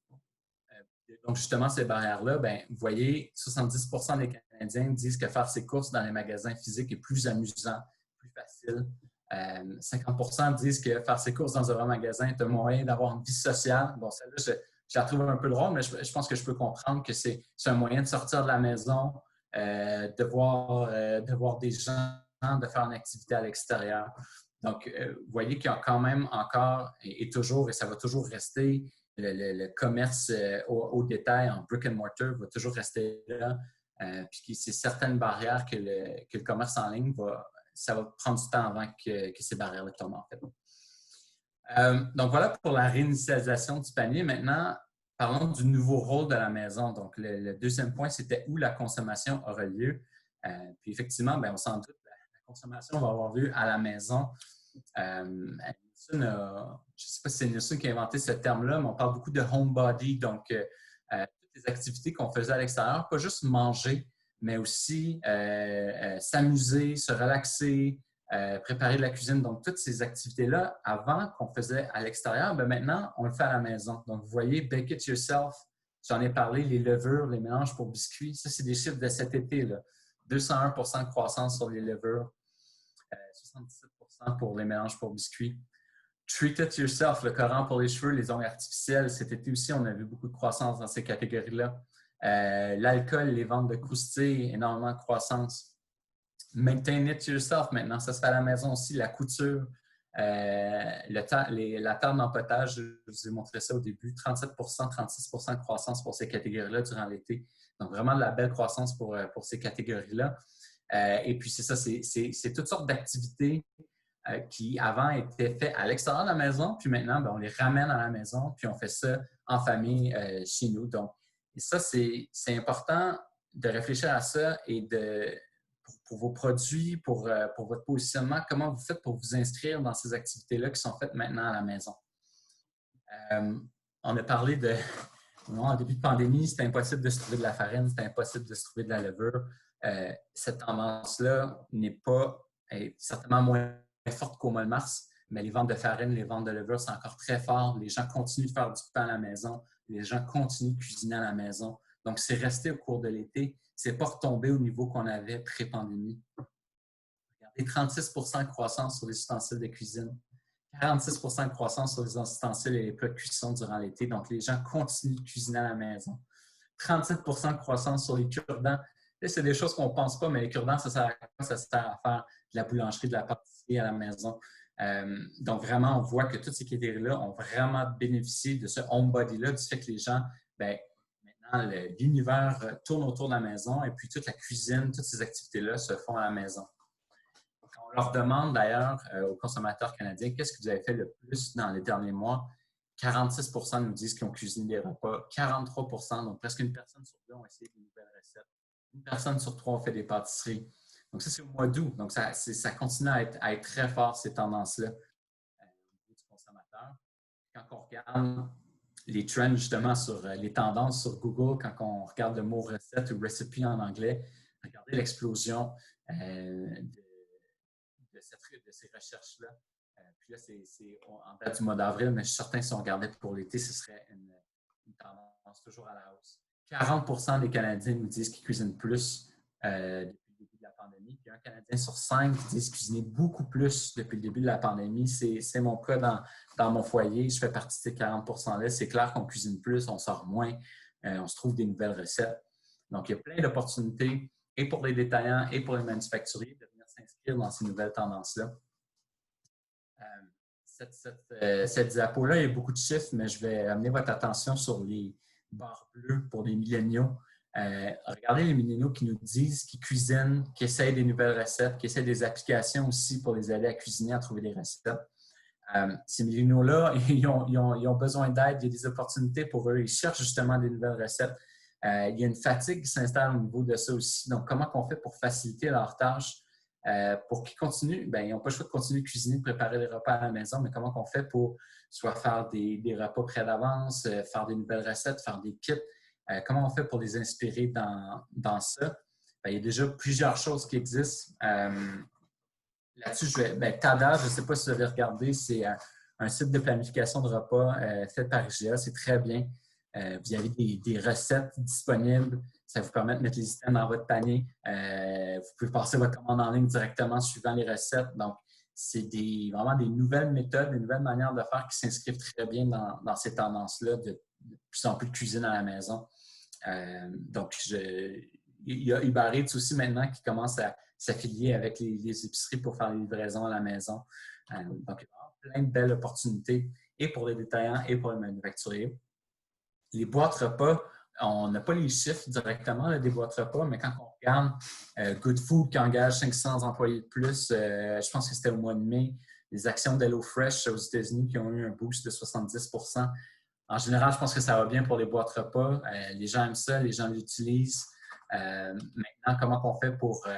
Donc, justement, ces barrières-là, bien, vous voyez, 70% des Canadiens disent que faire ses courses dans les magasins physiques est plus amusant, plus facile. 50% disent que faire ses courses dans un magasin est un moyen d'avoir une vie sociale. Bon, celle-là, je la trouve un peu drôle, mais je pense que je peux comprendre que c'est un moyen de sortir de la maison, de voir des gens, de faire une activité à l'extérieur. Donc, vous voyez qu'il y a quand même encore et toujours, et ça va toujours rester, le commerce au détail en brick and mortar va toujours rester là. Puis c'est certaines barrières que le commerce en ligne ça va prendre du temps avant que ces barrières-là tombent en fait. Donc voilà pour la réinitialisation du panier. Maintenant, parlons du nouveau rôle de la maison. Donc le deuxième point, c'était où la consommation aura lieu. Puis effectivement, bien, on s'en doute, la consommation va avoir lieu à la maison. Je ne sais pas si c'est Nielsen qui a inventé ce terme-là, mais on parle beaucoup de homebody, donc toutes les activités qu'on faisait à l'extérieur, pas juste manger, mais aussi s'amuser, se relaxer, préparer de la cuisine. Donc, toutes ces activités-là, avant qu'on faisait à l'extérieur, bien maintenant, on le fait à la maison. Donc, vous voyez, bake it yourself, j'en ai parlé, les levures, les mélanges pour biscuits, ça, c'est des chiffres de cet été, là. 201% de croissance sur les levures, 77% pour les mélanges pour biscuits. Treat it yourself, le colorant pour les cheveux, les ongles artificiels. Cet été aussi, on a vu beaucoup de croissance dans ces catégories-là. L'alcool, les ventes de croustilles, énormément de croissance. Maintain it yourself maintenant, ça se fait à la maison aussi. La couture, la table d'empotage, je vous ai montré ça au début, 37%, 36% de croissance pour ces catégories-là durant l'été. Donc, vraiment de la belle croissance pour ces catégories-là. Et puis, c'est ça, c'est toutes sortes d'activités qui avant étaient faits à l'extérieur de la maison, puis maintenant, bien, on les ramène à la maison, puis on fait ça en famille chez nous. Donc, et ça, c'est important de réfléchir à ça et pour vos produits, pour votre positionnement, comment vous faites pour vous inscrire dans ces activités-là qui sont faites maintenant à la maison. On a parlé de... En début de pandémie, c'était impossible de se trouver de la farine, c'était impossible de se trouver de la levure. Cette tendance-là est certainement moins forte qu'au mois de mars, mais les ventes de farine, les ventes de levure, c'est encore très fort. Les gens continuent de faire du pain à la maison. Les gens continuent de cuisiner à la maison. Donc, c'est resté au cours de l'été. C'est pas retombé au niveau qu'on avait pré-pandémie. Regardez, 36% de croissance sur les ustensiles de cuisine. 46% de croissance sur les ustensiles et les plats de cuisson durant l'été. Donc, les gens continuent de cuisiner à la maison. 37% de croissance sur les cure-dents. C'est des choses qu'on ne pense pas, mais les cure-dents, ça sert à quoi? Ça sert à faire de la boulangerie, de la pâtisserie à la maison. Donc, vraiment, on voit que toutes ces catégories-là ont vraiment bénéficié de ce homebody-là, du fait que les gens, bien, maintenant, l'univers tourne autour de la maison et puis toute la cuisine, toutes ces activités-là se font à la maison. On leur demande d'ailleurs aux consommateurs canadiens qu'est-ce que vous avez fait le plus dans les derniers mois. 46% nous disent qu'ils ont cuisiné des repas. 43%, donc presque une personne sur deux, ont essayé de nouvelles recettes. Une personne sur trois a fait des pâtisseries. Donc ça, c'est au mois d'août. Donc ça continue à être très fort, ces tendances-là au niveau du consommateur. Quand on regarde les trends, justement, sur les tendances sur Google, quand on regarde le mot recette ou recipe en anglais, regardez l'explosion de ces recherches-là. Puis là, c'est en date du mois d'avril, mais je suis certain que si on regardait pour l'été, ce serait une tendance toujours à la hausse. 40% des Canadiens nous disent qu'ils cuisinent plus depuis le début de la pandémie. Puis un Canadien sur 5 qui disent cuisiner beaucoup plus depuis le début de la pandémie. C'est mon cas dans mon foyer. Je fais partie de ces 40%-là. C'est clair qu'on cuisine plus, on sort moins, on se trouve des nouvelles recettes. Donc, il y a plein d'opportunités, et pour les détaillants et pour les manufacturiers, de venir s'inscrire dans ces nouvelles tendances-là. Cette diapo-là, il y a beaucoup de chiffres, mais je vais amener votre attention sur les barres bleues pour les milléniaux. Regardez les milléniaux qui nous disent qu'ils cuisinent, qui essayent des nouvelles recettes, qui essayent des applications aussi pour les aider à cuisiner, à trouver des recettes. Ces milléniaux-là, ils ont besoin d'aide, il y a des opportunités pour eux. Ils cherchent justement des nouvelles recettes. Il y a une fatigue qui s'installe au niveau de ça aussi. Donc, comment on fait pour faciliter leurs tâches? pour qu'ils continuent, bien, ils n'ont pas le choix de continuer de cuisiner, de préparer des repas à la maison, mais comment on fait pour soit faire des repas prêts d'avance, faire des nouvelles recettes, faire des kits? Comment on fait pour les inspirer dans ça? Bien, il y a déjà plusieurs choses qui existent. Là-dessus, Tada, je ne sais pas si vous avez regardé, c'est un site de planification de repas fait par IGA. C'est très bien. Vous avez des recettes disponibles. Ça vous permet de mettre les items dans votre panier. Vous pouvez passer votre commande en ligne directement suivant les recettes. Donc, c'est vraiment des nouvelles méthodes, des nouvelles manières de faire qui s'inscrivent très bien dans ces tendances-là de plus en plus de cuisine à la maison. Donc, il y a Uber Eats aussi maintenant qui commence à s'affilier avec les épiceries pour faire les livraisons à la maison. Donc, il y a vraiment plein de belles opportunités et pour les détaillants et pour les manufacturiers. Les boîtes repas, on n'a pas les chiffres directement là, des boîtes repas, mais quand on regarde Good Food qui engage 500 employés de plus, je pense que c'était au mois de mai, les actions d'HelloFresh aux États-Unis qui ont eu un boost de 70 %. En général, je pense que ça va bien pour les boîtes repas. Les gens aiment ça, les gens l'utilisent. Maintenant, comment on fait pour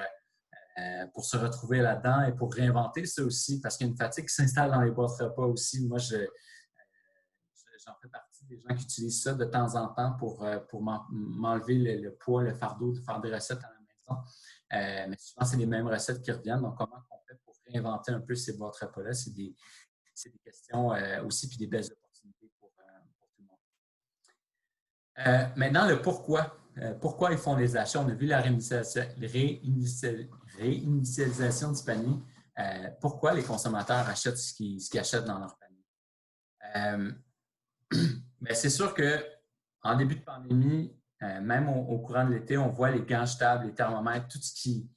se retrouver là-dedans et pour réinventer ça aussi? Parce qu'il y a une fatigue qui s'installe dans les boîtes repas aussi. Moi, j'en fais partie des gens qui utilisent ça de temps en temps pour m'enlever le poids, le fardeau de faire des recettes à la maison. Mais souvent, c'est les mêmes recettes qui reviennent. Donc, comment on fait pour réinventer un peu ces boîtes repas-là? C'est des questions aussi, puis des belles opportunités pour tout le monde. Maintenant, le pourquoi. Pourquoi ils font les achats? On a vu la réinitialisation du panier. Pourquoi les consommateurs achètent ce qu'ils achètent dans leur panier? Mais c'est sûr qu'en début de pandémie, même au courant de l'été, on voit les gants jetables, les thermomètres, tout ce qui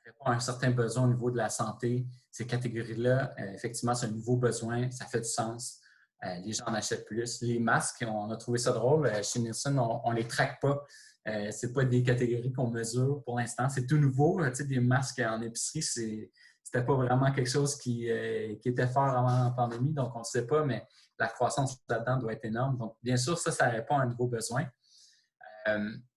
répond à un certain besoin au niveau de la santé. Ces catégories-là, effectivement, c'est un nouveau besoin, ça fait du sens. Les gens en achètent plus. Les masques, on a trouvé ça drôle. Chez Nielsen, on ne les traque pas. Ce n'est pas des catégories qu'on mesure pour l'instant. C'est tout nouveau. Tu sais, des masques en épicerie, c'était pas vraiment quelque chose qui était fort avant la pandémie, donc on ne sait pas, mais la croissance là-dedans doit être énorme. Donc, bien sûr, ça répond à un nouveau besoin.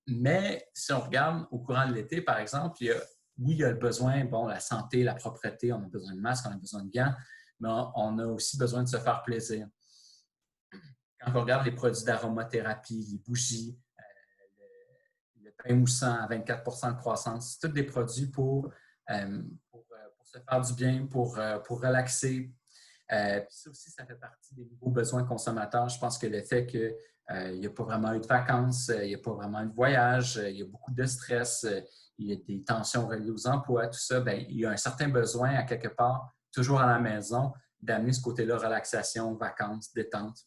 Mais si on regarde au courant de l'été, par exemple, il y a le besoin, la santé, la propreté, on a besoin de masques, on a besoin de gants, mais on a aussi besoin de se faire plaisir. Quand on regarde les produits d'aromathérapie, les bougies, le pain moussant à 24 % de croissance, c'est tous des produits pour se faire du bien, pour relaxer. Puis ça aussi, ça fait partie des nouveaux besoins consommateurs. Je pense que le fait qu'il n'y a pas vraiment eu de vacances, il n'y a pas vraiment eu de voyage, il y a beaucoup de stress, il y a des tensions reliées aux emplois, tout ça, bien, il y a un certain besoin à quelque part, toujours à la maison, d'amener ce côté-là, relaxation, vacances, détente.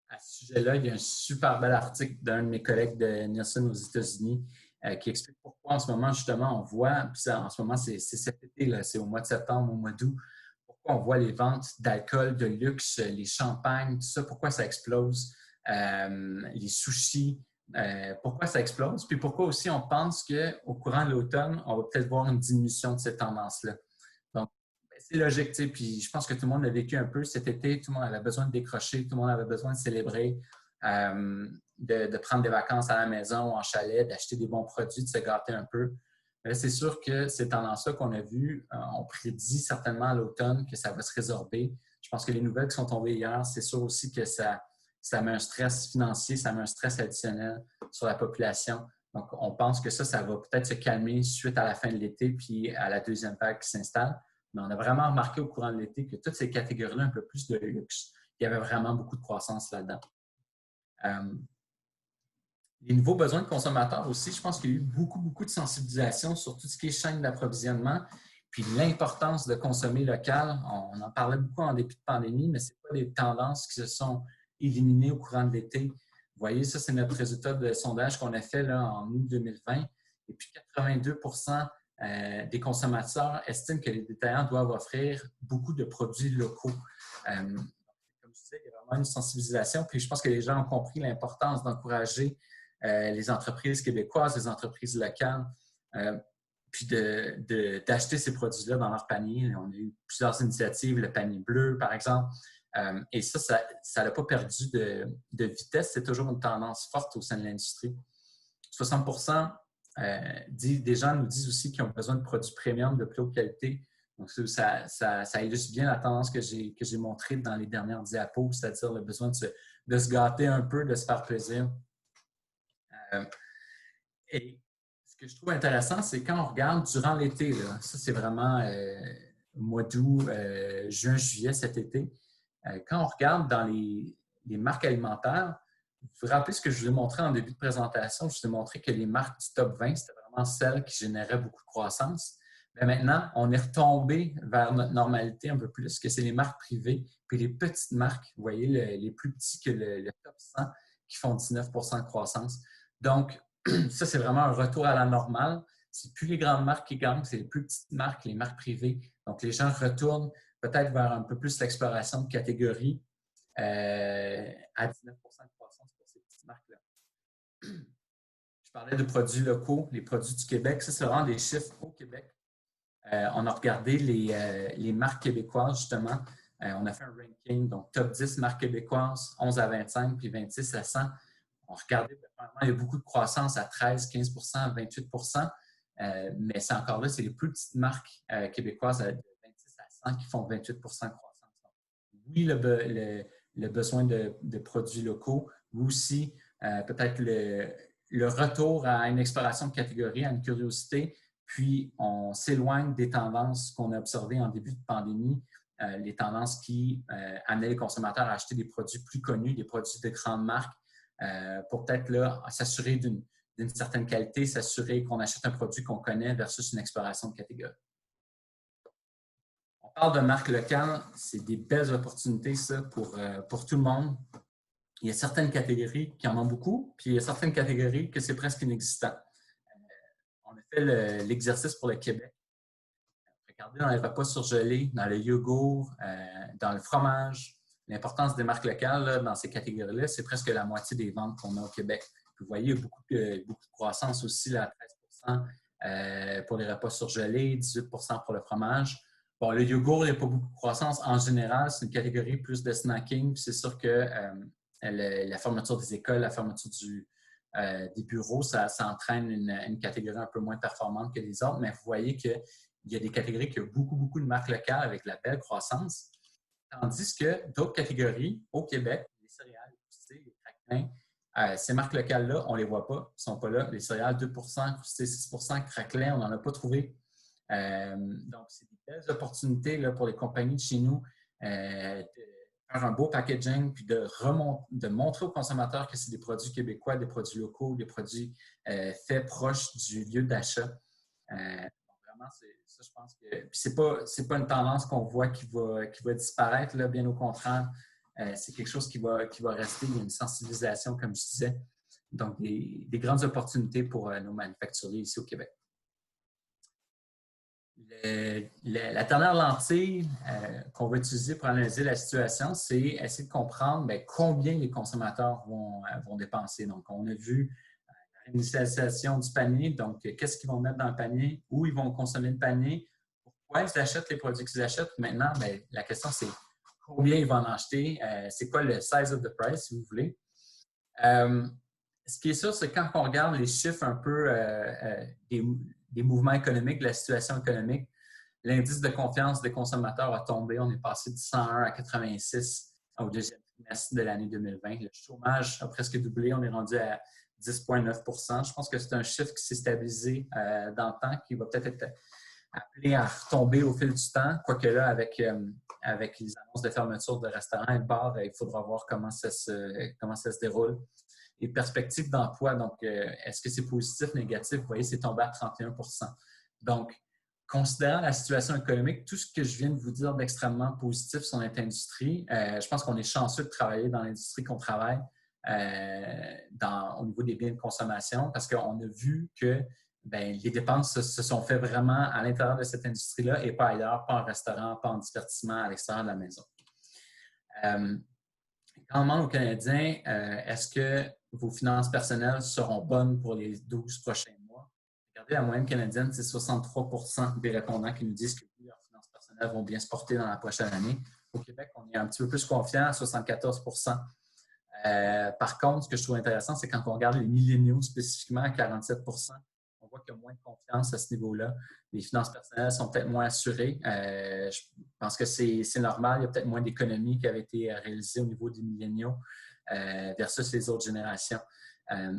À ce sujet-là, il y a un super bel article d'un de mes collègues de Nielsen aux États-Unis qui explique pourquoi en ce moment, justement, on voit, puis ça, en ce moment, c'est cet été, là, c'est au mois de septembre, au mois d'août, pourquoi on voit les ventes d'alcool, de luxe, les champagnes, tout ça, pourquoi ça explose, les sushis, pourquoi ça explose, puis pourquoi aussi on pense qu'au courant de l'automne, on va peut-être voir une diminution de cette tendance-là. Donc, c'est logique, tu sais, puis je pense que tout le monde l'a vécu un peu cet été, tout le monde avait besoin de décrocher, tout le monde avait besoin de célébrer, de prendre des vacances à la maison, en chalet, d'acheter des bons produits, de se gâter un peu. Mais c'est sûr que ces tendances-là qu'on a vues, on prédit certainement à l'automne que ça va se résorber. Je pense que les nouvelles qui sont tombées hier, c'est sûr aussi que ça met un stress financier, ça met un stress additionnel sur la population. Donc, on pense que ça va peut-être se calmer suite à la fin de l'été puis à la deuxième vague qui s'installe. Mais on a vraiment remarqué au courant de l'été que toutes ces catégories-là, un peu plus de luxe, il y avait vraiment beaucoup de croissance là-dedans. Les nouveaux besoins de consommateurs aussi, je pense qu'il y a eu beaucoup de sensibilisation sur tout ce qui est chaîne d'approvisionnement, puis l'importance de consommer local. On en parlait beaucoup en début de pandémie, mais ce n'est pas des tendances qui se sont éliminées au courant de l'été. Vous voyez, ça, c'est notre résultat de sondage qu'on a fait là, en août 2020. Et puis, 82 % des consommateurs estiment que les détaillants doivent offrir beaucoup de produits locaux. Comme je disais, il y a vraiment une sensibilisation. Puis, je pense que les gens ont compris l'importance d'encourager les entreprises québécoises, les entreprises locales, puis d'acheter ces produits-là dans leur panier. On a eu plusieurs initiatives, le panier bleu, par exemple. Et ça n'a pas perdu de vitesse. C'est toujours une tendance forte au sein de l'industrie. 60 % des gens nous disent aussi qu'ils ont besoin de produits premium de plus haute qualité. Donc, ça illustre bien la tendance que j'ai montrée dans les dernières diapos, c'est-à-dire le besoin de se gâter un peu, de se faire plaisir. Et ce que je trouve intéressant, c'est quand on regarde durant l'été, ça c'est vraiment mois d'août, juin, juillet cet été, quand on regarde dans les marques alimentaires, vous vous rappelez ce que je vous ai montré en début de présentation, je vous ai montré que les marques du top 20, c'était vraiment celles qui généraient beaucoup de croissance. Mais maintenant, on est retombé vers notre normalité un peu plus, que c'est les marques privées, puis les petites marques, vous voyez, les plus petits que le top 100, qui font 19 % de croissance. Donc, ça, c'est vraiment un retour à la normale. C'est plus les grandes marques qui gagnent, c'est les plus petites marques, les marques privées. Donc, les gens retournent peut-être vers un peu plus l'exploration de catégories à 19 % de croissance pour ces petites marques-là. Je parlais de produits locaux, les produits du Québec. Ça, c'est vraiment des chiffres au Québec. On a regardé les marques québécoises, justement. On a fait un ranking, donc top 10 marques québécoises, 11 à 25, puis 26 à 100. On regardait, il y a beaucoup de croissance à 13, 15 % 28 %, mais c'est encore là, c'est les plus petites marques québécoises de 26 à 100 qui font 28 % de croissance. Donc, oui, le besoin de produits locaux, mais aussi peut-être le retour à une exploration de catégorie, à une curiosité, puis on s'éloigne des tendances qu'on a observées en début de pandémie, les tendances qui amenaient les consommateurs à acheter des produits plus connus, des produits de grandes marques, pour peut-être là s'assurer d'une certaine qualité, s'assurer qu'on achète un produit qu'on connaît versus une exploration de catégorie. On parle de marques locales, c'est des belles opportunités ça pour tout le monde. Il y a certaines catégories qui en ont beaucoup, puis il y a certaines catégories que c'est presque inexistant. On a fait l'exercice pour le Québec. Regardez dans les repas surgelés, dans le yogourt, dans le fromage, l'importance des marques locales là, dans ces catégories-là, c'est presque la moitié des ventes qu'on a au Québec. Vous voyez, il y a beaucoup de croissance aussi, là, 13 % pour les repas surgelés, 18 % pour le fromage. Bon, le yogourt, il n'y a pas beaucoup de croissance. En général, c'est une catégorie plus de snacking. C'est sûr que la fermeture des écoles, la fermeture des bureaux, ça entraîne une catégorie un peu moins performante que les autres. Mais vous voyez qu'il y a des catégories qui ont beaucoup de marques locales avec la belle croissance. Tandis que d'autres catégories, au Québec, les céréales, les croustilles, les craquelins, ces marques locales-là, on ne les voit pas, ils ne sont pas là. Les céréales, 2 % croustilles, 6 % craquelins, on n'en a pas trouvé. Donc, c'est des belles opportunités là, pour les compagnies de chez nous de faire un beau packaging puis de montrer aux consommateurs que c'est des produits québécois, des produits locaux, des produits faits proches du lieu d'achat. Vraiment, ça, je pense que. Puis c'est pas une tendance qu'on voit qui va disparaître, là, bien au contraire. C'est quelque chose qui va rester. Il y a une sensibilisation, comme je disais. Donc, des grandes opportunités pour nos manufacturiers ici au Québec. La dernière lentille qu'on va utiliser pour analyser la situation, c'est essayer de comprendre combien les consommateurs vont dépenser. Donc, on a vu l'initialisation du panier, donc qu'est-ce qu'ils vont mettre dans le panier, où ils vont consommer le panier, pourquoi ils achètent les produits qu'ils achètent. Maintenant, la question, c'est combien ils vont en acheter, c'est quoi le size of the price, si vous voulez. Ce qui est sûr, c'est quand on regarde les chiffres un peu des mouvements économiques, de la situation économique, l'indice de confiance des consommateurs a tombé. On est passé de 101 à 86 au deuxième trimestre de l'année 2020. Le chômage a presque doublé. On est rendu à 10,9 %. Je pense que c'est un chiffre qui s'est stabilisé dans le temps, qui va peut-être être appelé à retomber au fil du temps. Quoique là, avec les annonces de fermeture de restaurants et de bars, il faudra voir comment ça se déroule. Les perspectives d'emploi, donc, est-ce que c'est positif, négatif? Vous voyez, c'est tombé à 31 %. Donc, considérant la situation économique, tout ce que je viens de vous dire d'extrêmement positif sur notre industrie, je pense qu'on est chanceux de travailler dans l'industrie qu'on travaille au niveau des biens de consommation parce qu'on a vu que les dépenses se sont faites vraiment à l'intérieur de cette industrie-là et pas ailleurs, pas en restaurant, pas en divertissement à l'extérieur de la maison. Quand on demande aux Canadiens, est-ce que vos finances personnelles seront bonnes pour les 12 prochains mois? Regardez, la moyenne canadienne, c'est 63 % des répondants qui nous disent que leurs finances personnelles vont bien se porter dans la prochaine année. Au Québec, on est un petit peu plus confiant à 74 %. Par contre, ce que je trouve intéressant, c'est quand on regarde les milléniaux spécifiquement à 47 %, on qu'il y a moins de confiance à ce niveau-là. Les finances personnelles sont peut-être moins assurées. Je pense que c'est normal. Il y a peut-être moins d'économies qui avaient été réalisées au niveau des milléniaux versus les autres générations.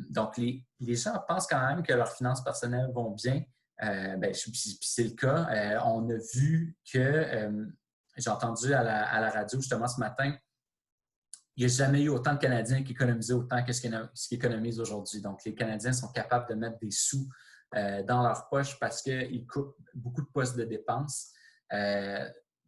Donc, les gens pensent quand même que leurs finances personnelles vont bien. Puis c'est le cas. On a vu que, j'ai entendu à la radio justement ce matin, il n'y a jamais eu autant de Canadiens qui économisaient autant que ce qu'ils économisent aujourd'hui. Donc, les Canadiens sont capables de mettre des sous dans leur poche parce qu'ils coupent beaucoup de postes de dépenses.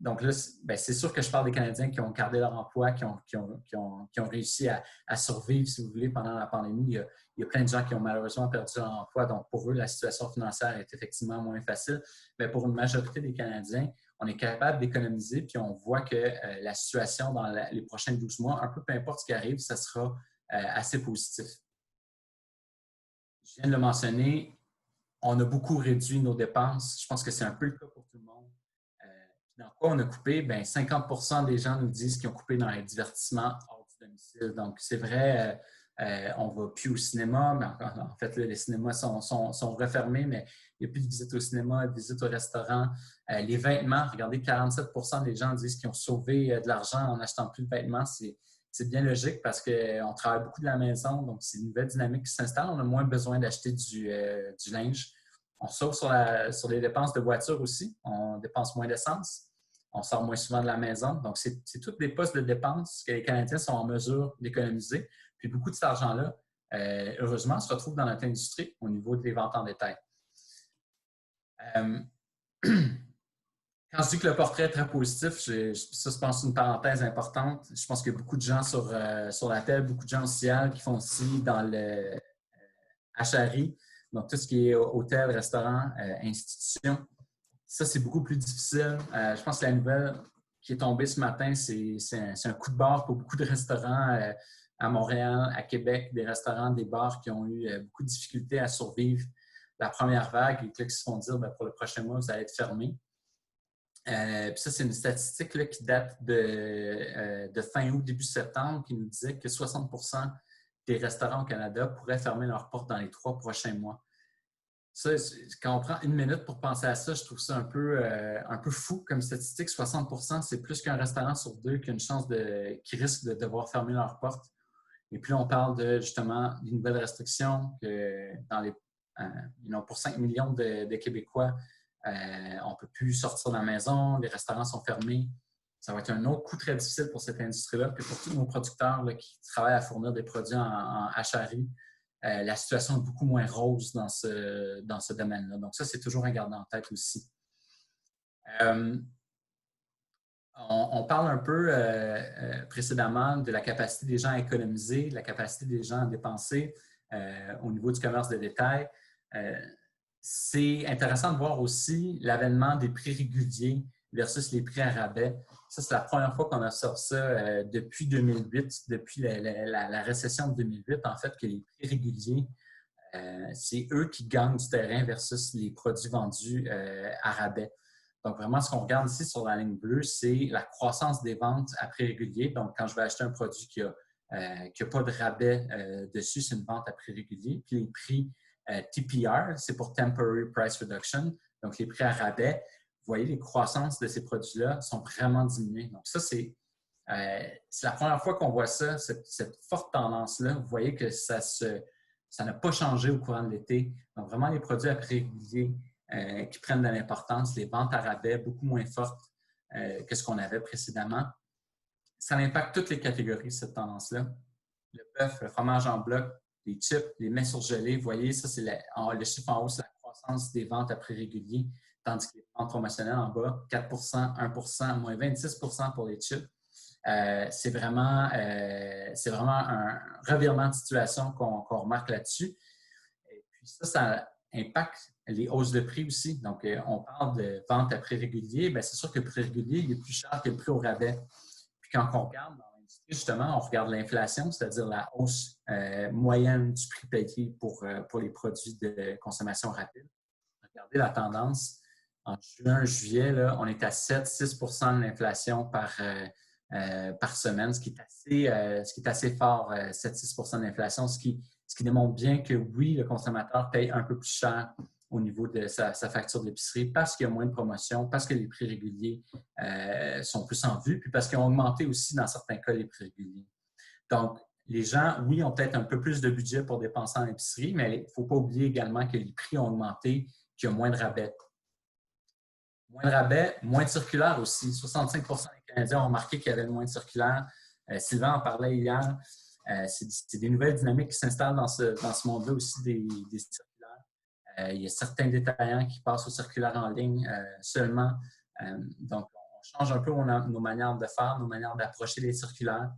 Donc là, c'est sûr que je parle des Canadiens qui ont gardé leur emploi, qui ont réussi à survivre, si vous voulez, pendant la pandémie. Il y a plein de gens qui ont malheureusement perdu leur emploi. Donc, pour eux, la situation financière est effectivement moins facile. Mais pour une majorité des Canadiens, on est capable d'économiser, puis on voit que la situation dans les prochains 12 mois, un peu importe ce qui arrive, ça sera assez positif. Je viens de le mentionner, on a beaucoup réduit nos dépenses. Je pense que c'est un peu le cas pour tout le monde. Dans quoi on a coupé? 50% des gens nous disent qu'ils ont coupé dans les divertissements hors du domicile. Donc, c'est vrai, on ne va plus au cinéma, mais en fait, là, les cinémas sont refermés, mais il n'y a plus de visite au cinéma, de visite au restaurant. Les vêtements, regardez, 47% des gens disent qu'ils ont sauvé de l'argent en n'achetant plus de vêtements. C'est bien logique parce qu'on travaille beaucoup de la maison, donc c'est une nouvelle dynamique qui s'installe. On a moins besoin d'acheter du linge. On sauve sur les dépenses de voiture aussi. On dépense moins d'essence. On sort moins souvent de la maison. Donc, c'est tous des postes de dépenses que les Canadiens sont en mesure d'économiser. Puis, beaucoup de cet argent-là, heureusement, se retrouve dans notre industrie au niveau des ventes en détail. Quand je dis que le portrait est très positif, ça, je pense, une parenthèse importante. Je pense qu'il y a beaucoup de gens sur l'appel, beaucoup de gens au CIAL qui font aussi dans le HRI, donc tout ce qui est hôtel, restaurant, institution. Ça, c'est beaucoup plus difficile. Je pense que la nouvelle qui est tombée ce matin, c'est un coup de barre pour beaucoup de restaurants à Montréal, à Québec, des restaurants, des bars qui ont eu beaucoup de difficultés à survivre la première vague et qui se font dire pour le prochain mois, vous allez être fermés. Puis ça, c'est une statistique là, qui date de fin août, début septembre, qui nous disait que 60% des restaurants au Canada pourraient fermer leurs portes dans les 3 prochains mois. Ça, quand on prend une minute pour penser à ça, je trouve ça un peu fou comme statistique. 60%, c'est plus qu'un restaurant sur 2 qui a une chance qui risque de devoir fermer leurs portes. Et puis, on parle justement d'une nouvelle restriction que pour 5 millions de Québécois, on ne peut plus sortir de la maison, les restaurants sont fermés. Ça va être un autre coup très difficile pour cette industrie-là, puis pour tous nos producteurs là, qui travaillent à fournir des produits en HRI. La situation est beaucoup moins rose dans ce domaine-là. Donc, ça, c'est toujours à garder en tête aussi. On parle un peu précédemment de la capacité des gens à économiser, de la capacité des gens à dépenser au niveau du commerce de détail. C'est intéressant de voir aussi l'avènement des prix réguliers versus les prix à rabais. Ça, c'est la première fois qu'on observe ça depuis 2008, depuis la récession de 2008, en fait, que les prix réguliers, c'est eux qui gagnent du terrain versus les produits vendus à rabais. Donc, vraiment, ce qu'on regarde ici sur la ligne bleue, c'est la croissance des ventes à prix régulier. Donc, quand je vais acheter un produit qui n'a pas de rabais dessus, c'est une vente à prix régulier. Puis les prix TPR, c'est pour Temporary Price Reduction. Donc, les prix à rabais, vous voyez, les croissances de ces produits-là sont vraiment diminuées. Donc, ça, c'est la première fois qu'on voit ça, cette forte tendance-là. Vous voyez que ça n'a pas changé au courant de l'été. Donc, vraiment, les produits à prix régulier qui prennent de l'importance, les ventes à rabais beaucoup moins fortes que ce qu'on avait précédemment. Ça impacte toutes les catégories, cette tendance-là. Le bœuf, le fromage en bloc, les chips, les mets surgelés, vous voyez, ça, c'est le chiffre en haut, c'est la croissance des ventes à prix régulier, tandis que les ventes promotionnelles en bas, 4 1 moins 26 pour les chips. C'est vraiment un revirement de situation qu'on remarque là-dessus. Et puis ça impacte les hausses de prix aussi. Donc, on parle de vente à prix régulier. C'est sûr que le prix régulier il est plus cher que le prix au rabais. Puis quand on regarde dans l'industrie, justement, on regarde l'inflation, c'est-à-dire la hausse moyenne du prix payé pour les produits de consommation rapide. Regardez la tendance. En juin, juillet, là, on est à 7-6 % de l'inflation par semaine, ce qui est assez fort, 7-6 % d'inflation, ce qui démontre bien que oui, le consommateur paye un peu plus cher au niveau de sa facture d'épicerie parce qu'il y a moins de promotions, parce que les prix réguliers sont plus en vue, puis parce qu'ils ont augmenté aussi, dans certains cas, les prix réguliers. Donc, les gens, oui, ont peut-être un peu plus de budget pour dépenser en épicerie, mais il ne faut pas oublier également que les prix ont augmenté, qu'il y a moins de rabais. Moins de rabais, moins de circulaires aussi. 65 des Canadiens ont remarqué qu'il y avait moins de circulaires. Sylvain en parlait hier. C'est des nouvelles dynamiques qui s'installent dans ce monde-là aussi des circulaires. Il y a certains détaillants qui passent aux circulaires en ligne seulement. Donc, on change un peu nos manières de faire, nos manières d'approcher les circulaires.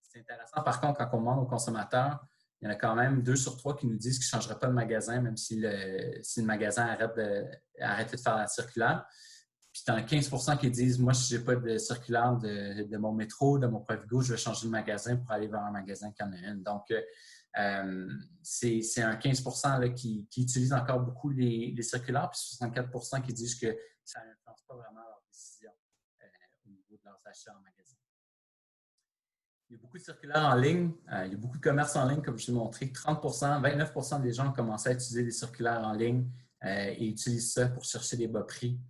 C'est intéressant, par contre, quand on demande aux consommateurs, il y en a quand même 2 sur 3 qui nous disent qu'ils ne changeraient pas de magasin, même si le magasin arrête de faire la circulaire. Puis, tu en as 15 % qui disent « Moi, si je n'ai pas de circulaire de mon métro, de mon Provigo, je vais changer de magasin pour aller vers un magasin qui en a une. » Donc, c'est un 15 % là, qui utilise encore beaucoup les circulaires, puis 64 % qui disent que ça n'influence pas vraiment leur décision au niveau de leurs achats en magasin. Il y a beaucoup de circulaires en ligne, il y a beaucoup de commerce en ligne, comme je vous ai montré. 30 % 29 % des gens ont commencé à utiliser des circulaires en ligne et utilisent ça pour chercher des bas prix.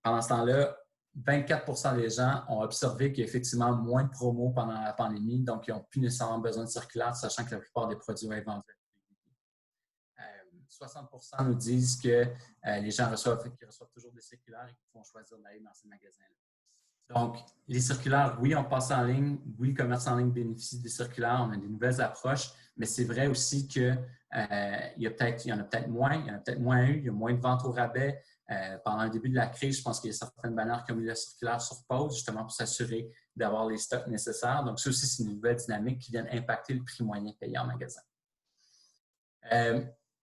Pendant ce temps-là, 24 % des gens ont observé qu'il y a effectivement moins de promos pendant la pandémie, donc ils n'ont plus nécessairement besoin de circulaires, sachant que la plupart des produits vont être vendus. 60 % nous disent que les gens reçoivent toujours des circulaires et qu'ils vont choisir d'aller dans ces magasins-là. Donc, les circulaires, oui, on passe en ligne. Oui, le commerce en ligne bénéficie des circulaires. On a des nouvelles approches, mais c'est vrai aussi qu'il y en a peut-être moins. Il y en a peut-être moins eu. Il y a moins de ventes au rabais. Pendant le début de la crise, je pense qu'il y a certaines bannières qui ont mis le circulaire sur pause, justement pour s'assurer d'avoir les stocks nécessaires. Donc, ça aussi, c'est une nouvelle dynamique qui vient impacter le prix moyen payé en magasin.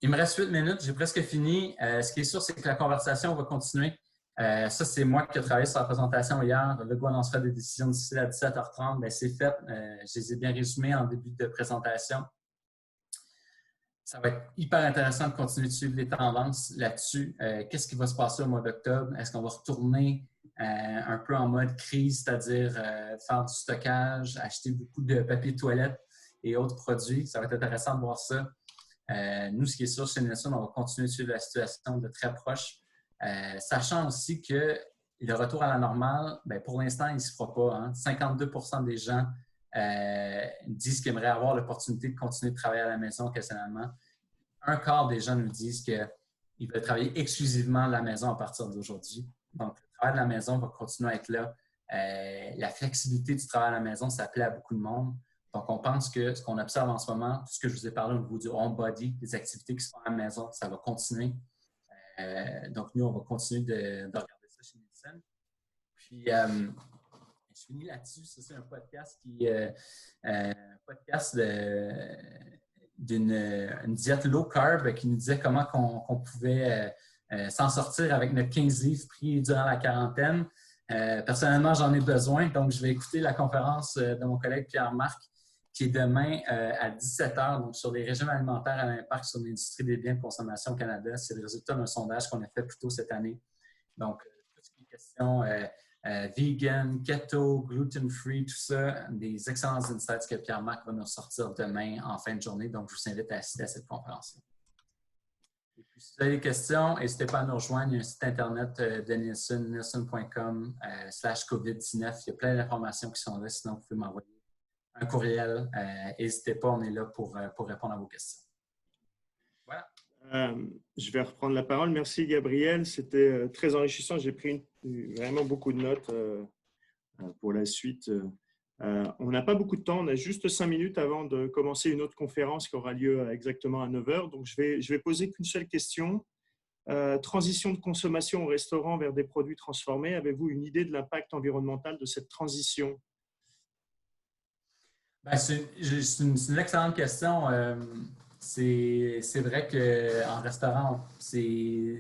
Il me reste 8 minutes. J'ai presque fini. Ce qui est sûr, c'est que la conversation va continuer. Ça, c'est moi qui ai travaillé sur la présentation hier. Le gars annonce faire des décisions d'ici à 17h30. Bien, c'est fait. Je les ai bien résumées en début de présentation. Ça va être hyper intéressant de continuer de suivre les tendances là-dessus. Qu'est-ce qui va se passer au mois d'octobre? Est-ce qu'on va retourner un peu en mode crise, c'est-à-dire faire du stockage, acheter beaucoup de papier de toilette et autres produits? Ça va être intéressant de voir ça. Nous, ce qui est sûr chez Nielsen, on va continuer de suivre la situation de très proche. Sachant aussi que le retour à la normale, bien, pour l'instant, il ne se fera pas. Hein. 52 % des gens disent qu'ils aimeraient avoir l'opportunité de continuer de travailler à la maison occasionnellement. Un quart des gens nous disent qu'ils veulent travailler exclusivement à la maison à partir d'aujourd'hui. Donc, le travail de la maison va continuer à être là. La flexibilité du travail à la maison, ça plaît à beaucoup de monde. Donc, on pense que ce qu'on observe en ce moment, tout ce que je vous ai parlé au niveau du home body, des activités qui se font à la maison, ça va continuer. Donc, nous, on va continuer de regarder ça chez Nielsen. Puis, je finis là-dessus. Ça, c'est un podcast d'une diète low carb qui nous disait comment on pouvait s'en sortir avec notre 15 livres pris durant la quarantaine. Personnellement, j'en ai besoin. Donc, je vais écouter la conférence de mon collègue Pierre-Marc qui est demain à 17h, donc sur les régimes alimentaires à l'impact sur l'industrie des biens de consommation au Canada. C'est le résultat d'un sondage qu'on a fait plus tôt cette année. Donc, tout ce qui est question vegan, keto, gluten-free, tout ça, des excellents insights que Pierre-Marc va nous sortir demain en fin de journée. Donc, je vous invite à assister à cette conférence-là. Et puis, si vous avez des questions, n'hésitez pas à nous rejoindre. Il y a un site internet de Nielsen, nielsen.com/COVID-19. Il y a plein d'informations qui sont là. Sinon, vous pouvez m'envoyer un courriel. N'hésitez pas, on est là pour répondre à vos questions. Voilà. Je vais reprendre la parole. Merci, Gabriel. C'était très enrichissant. J'ai pris vraiment beaucoup de notes pour la suite. On n'a pas beaucoup de temps. On a juste 5 minutes avant de commencer une autre conférence qui aura lieu exactement à 9h. Donc, je vais poser qu'une seule question. Transition de consommation au restaurant vers des produits transformés. Avez-vous une idée de l'impact environnemental de cette transition? Ben, c'est une excellente question. C'est vrai qu'en restaurant, c'est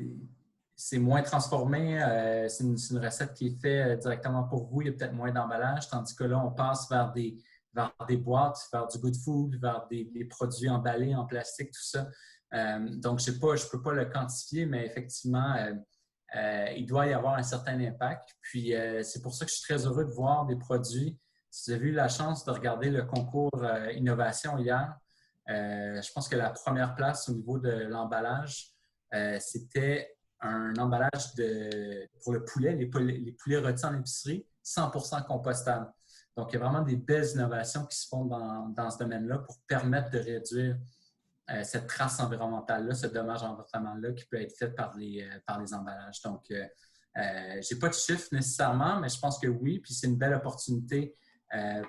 moins transformé. C'est une recette qui est faite directement pour vous. Il y a peut-être moins d'emballage, tandis que là, on passe vers des boîtes, vers du good food, vers des produits emballés en plastique, tout ça. Donc, je ne peux pas le quantifier, mais effectivement, il doit y avoir un certain impact. Puis, c'est pour ça que je suis très heureux de voir des produits. Si vous avez eu la chance de regarder le concours Innovation hier, Je pense que la première place au niveau de l'emballage, c'était un emballage pour le poulet, les poulets rôtis en épicerie, 100% compostable. Donc, il y a vraiment des belles innovations qui se font dans ce domaine-là pour permettre de réduire cette trace environnementale-là, ce dommage environnemental-là qui peut être fait par les emballages. Donc, je n'ai pas de chiffres nécessairement, mais je pense que oui, puis c'est une belle opportunité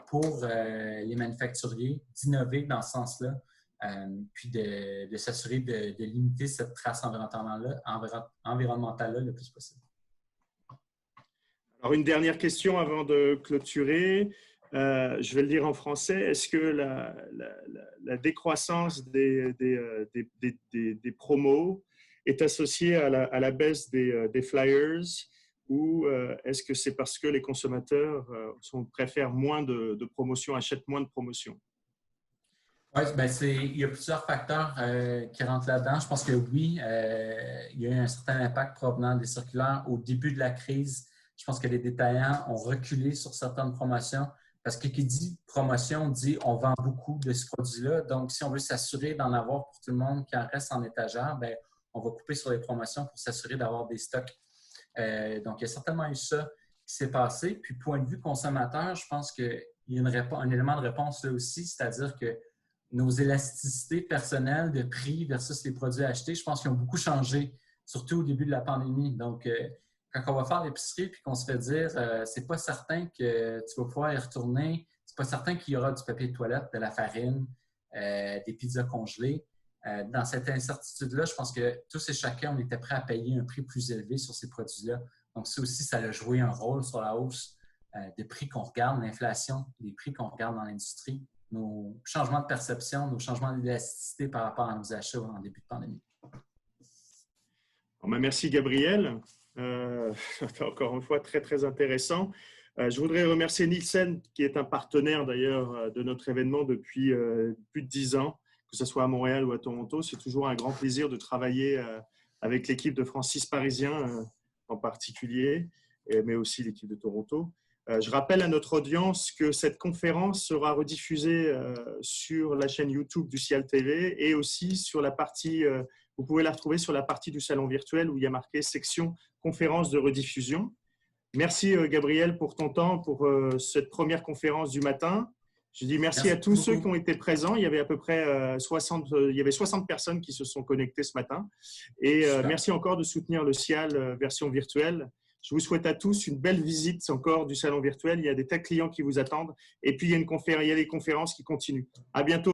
pour les manufacturiers d'innover dans ce sens-là, puis de s'assurer de limiter cette trace environnementale-là le plus possible. Alors, une dernière question avant de clôturer. Je vais le dire en français. Est-ce que la décroissance des promos est associée à la baisse des flyers ou est-ce que c'est parce que les consommateurs préfèrent moins de promotions, achètent moins de promotions? Oui, ben il y a plusieurs facteurs qui rentrent là-dedans. Je pense que oui, il y a eu un certain impact provenant des circulaires au début de la crise. Je pense que les détaillants ont reculé sur certaines promotions parce que qui dit promotion dit on vend beaucoup de ce produit-là. Donc, si on veut s'assurer d'en avoir pour tout le monde qui en reste en étagère, bien, on va couper sur les promotions pour s'assurer d'avoir des stocks. Donc, il y a certainement eu ça qui s'est passé. Puis, point de vue consommateur, je pense qu'il y a un élément de réponse là aussi, c'est-à-dire que nos élasticités personnelles de prix versus les produits achetés, je pense qu'ils ont beaucoup changé, surtout au début de la pandémie. Donc, quand on va faire l'épicerie et qu'on se fait dire c'est pas certain que tu vas pouvoir y retourner, c'est pas certain qu'il y aura du papier de toilette, de la farine, des pizzas congelées. Dans cette incertitude-là, je pense que tous et chacun, on était prêt à payer un prix plus élevé sur ces produits-là. Donc, ça aussi, ça a joué un rôle sur la hausse des prix qu'on regarde, l'inflation, des prix qu'on regarde dans l'industrie, nos changements de perception, nos changements d'élasticité par rapport à nos achats en début de pandémie. Merci, Gabriel. Encore une fois, très, très intéressant. Je voudrais remercier Nielsen, qui est un partenaire d'ailleurs de notre événement depuis plus de 10 ans, que ce soit à Montréal ou à Toronto. C'est toujours un grand plaisir de travailler avec l'équipe de Francis Parisien en particulier, mais aussi l'équipe de Toronto. Je rappelle à notre audience que cette conférence sera rediffusée sur la chaîne YouTube du Ciel TV et aussi sur la partie, vous pouvez la retrouver sur la partie du salon virtuel où il y a marqué section conférence de rediffusion. Merci Gabriel pour ton temps, pour cette première conférence du matin. Je dis merci à tous ceux qui ont été présents. Il y avait à peu près 60 personnes qui se sont connectées ce matin. Et merci encore de soutenir le Ciel version virtuelle. Je vous souhaite à tous une belle visite encore du salon virtuel. Il y a des tas de clients qui vous attendent. Et puis, il y a les conférences qui continuent. À bientôt.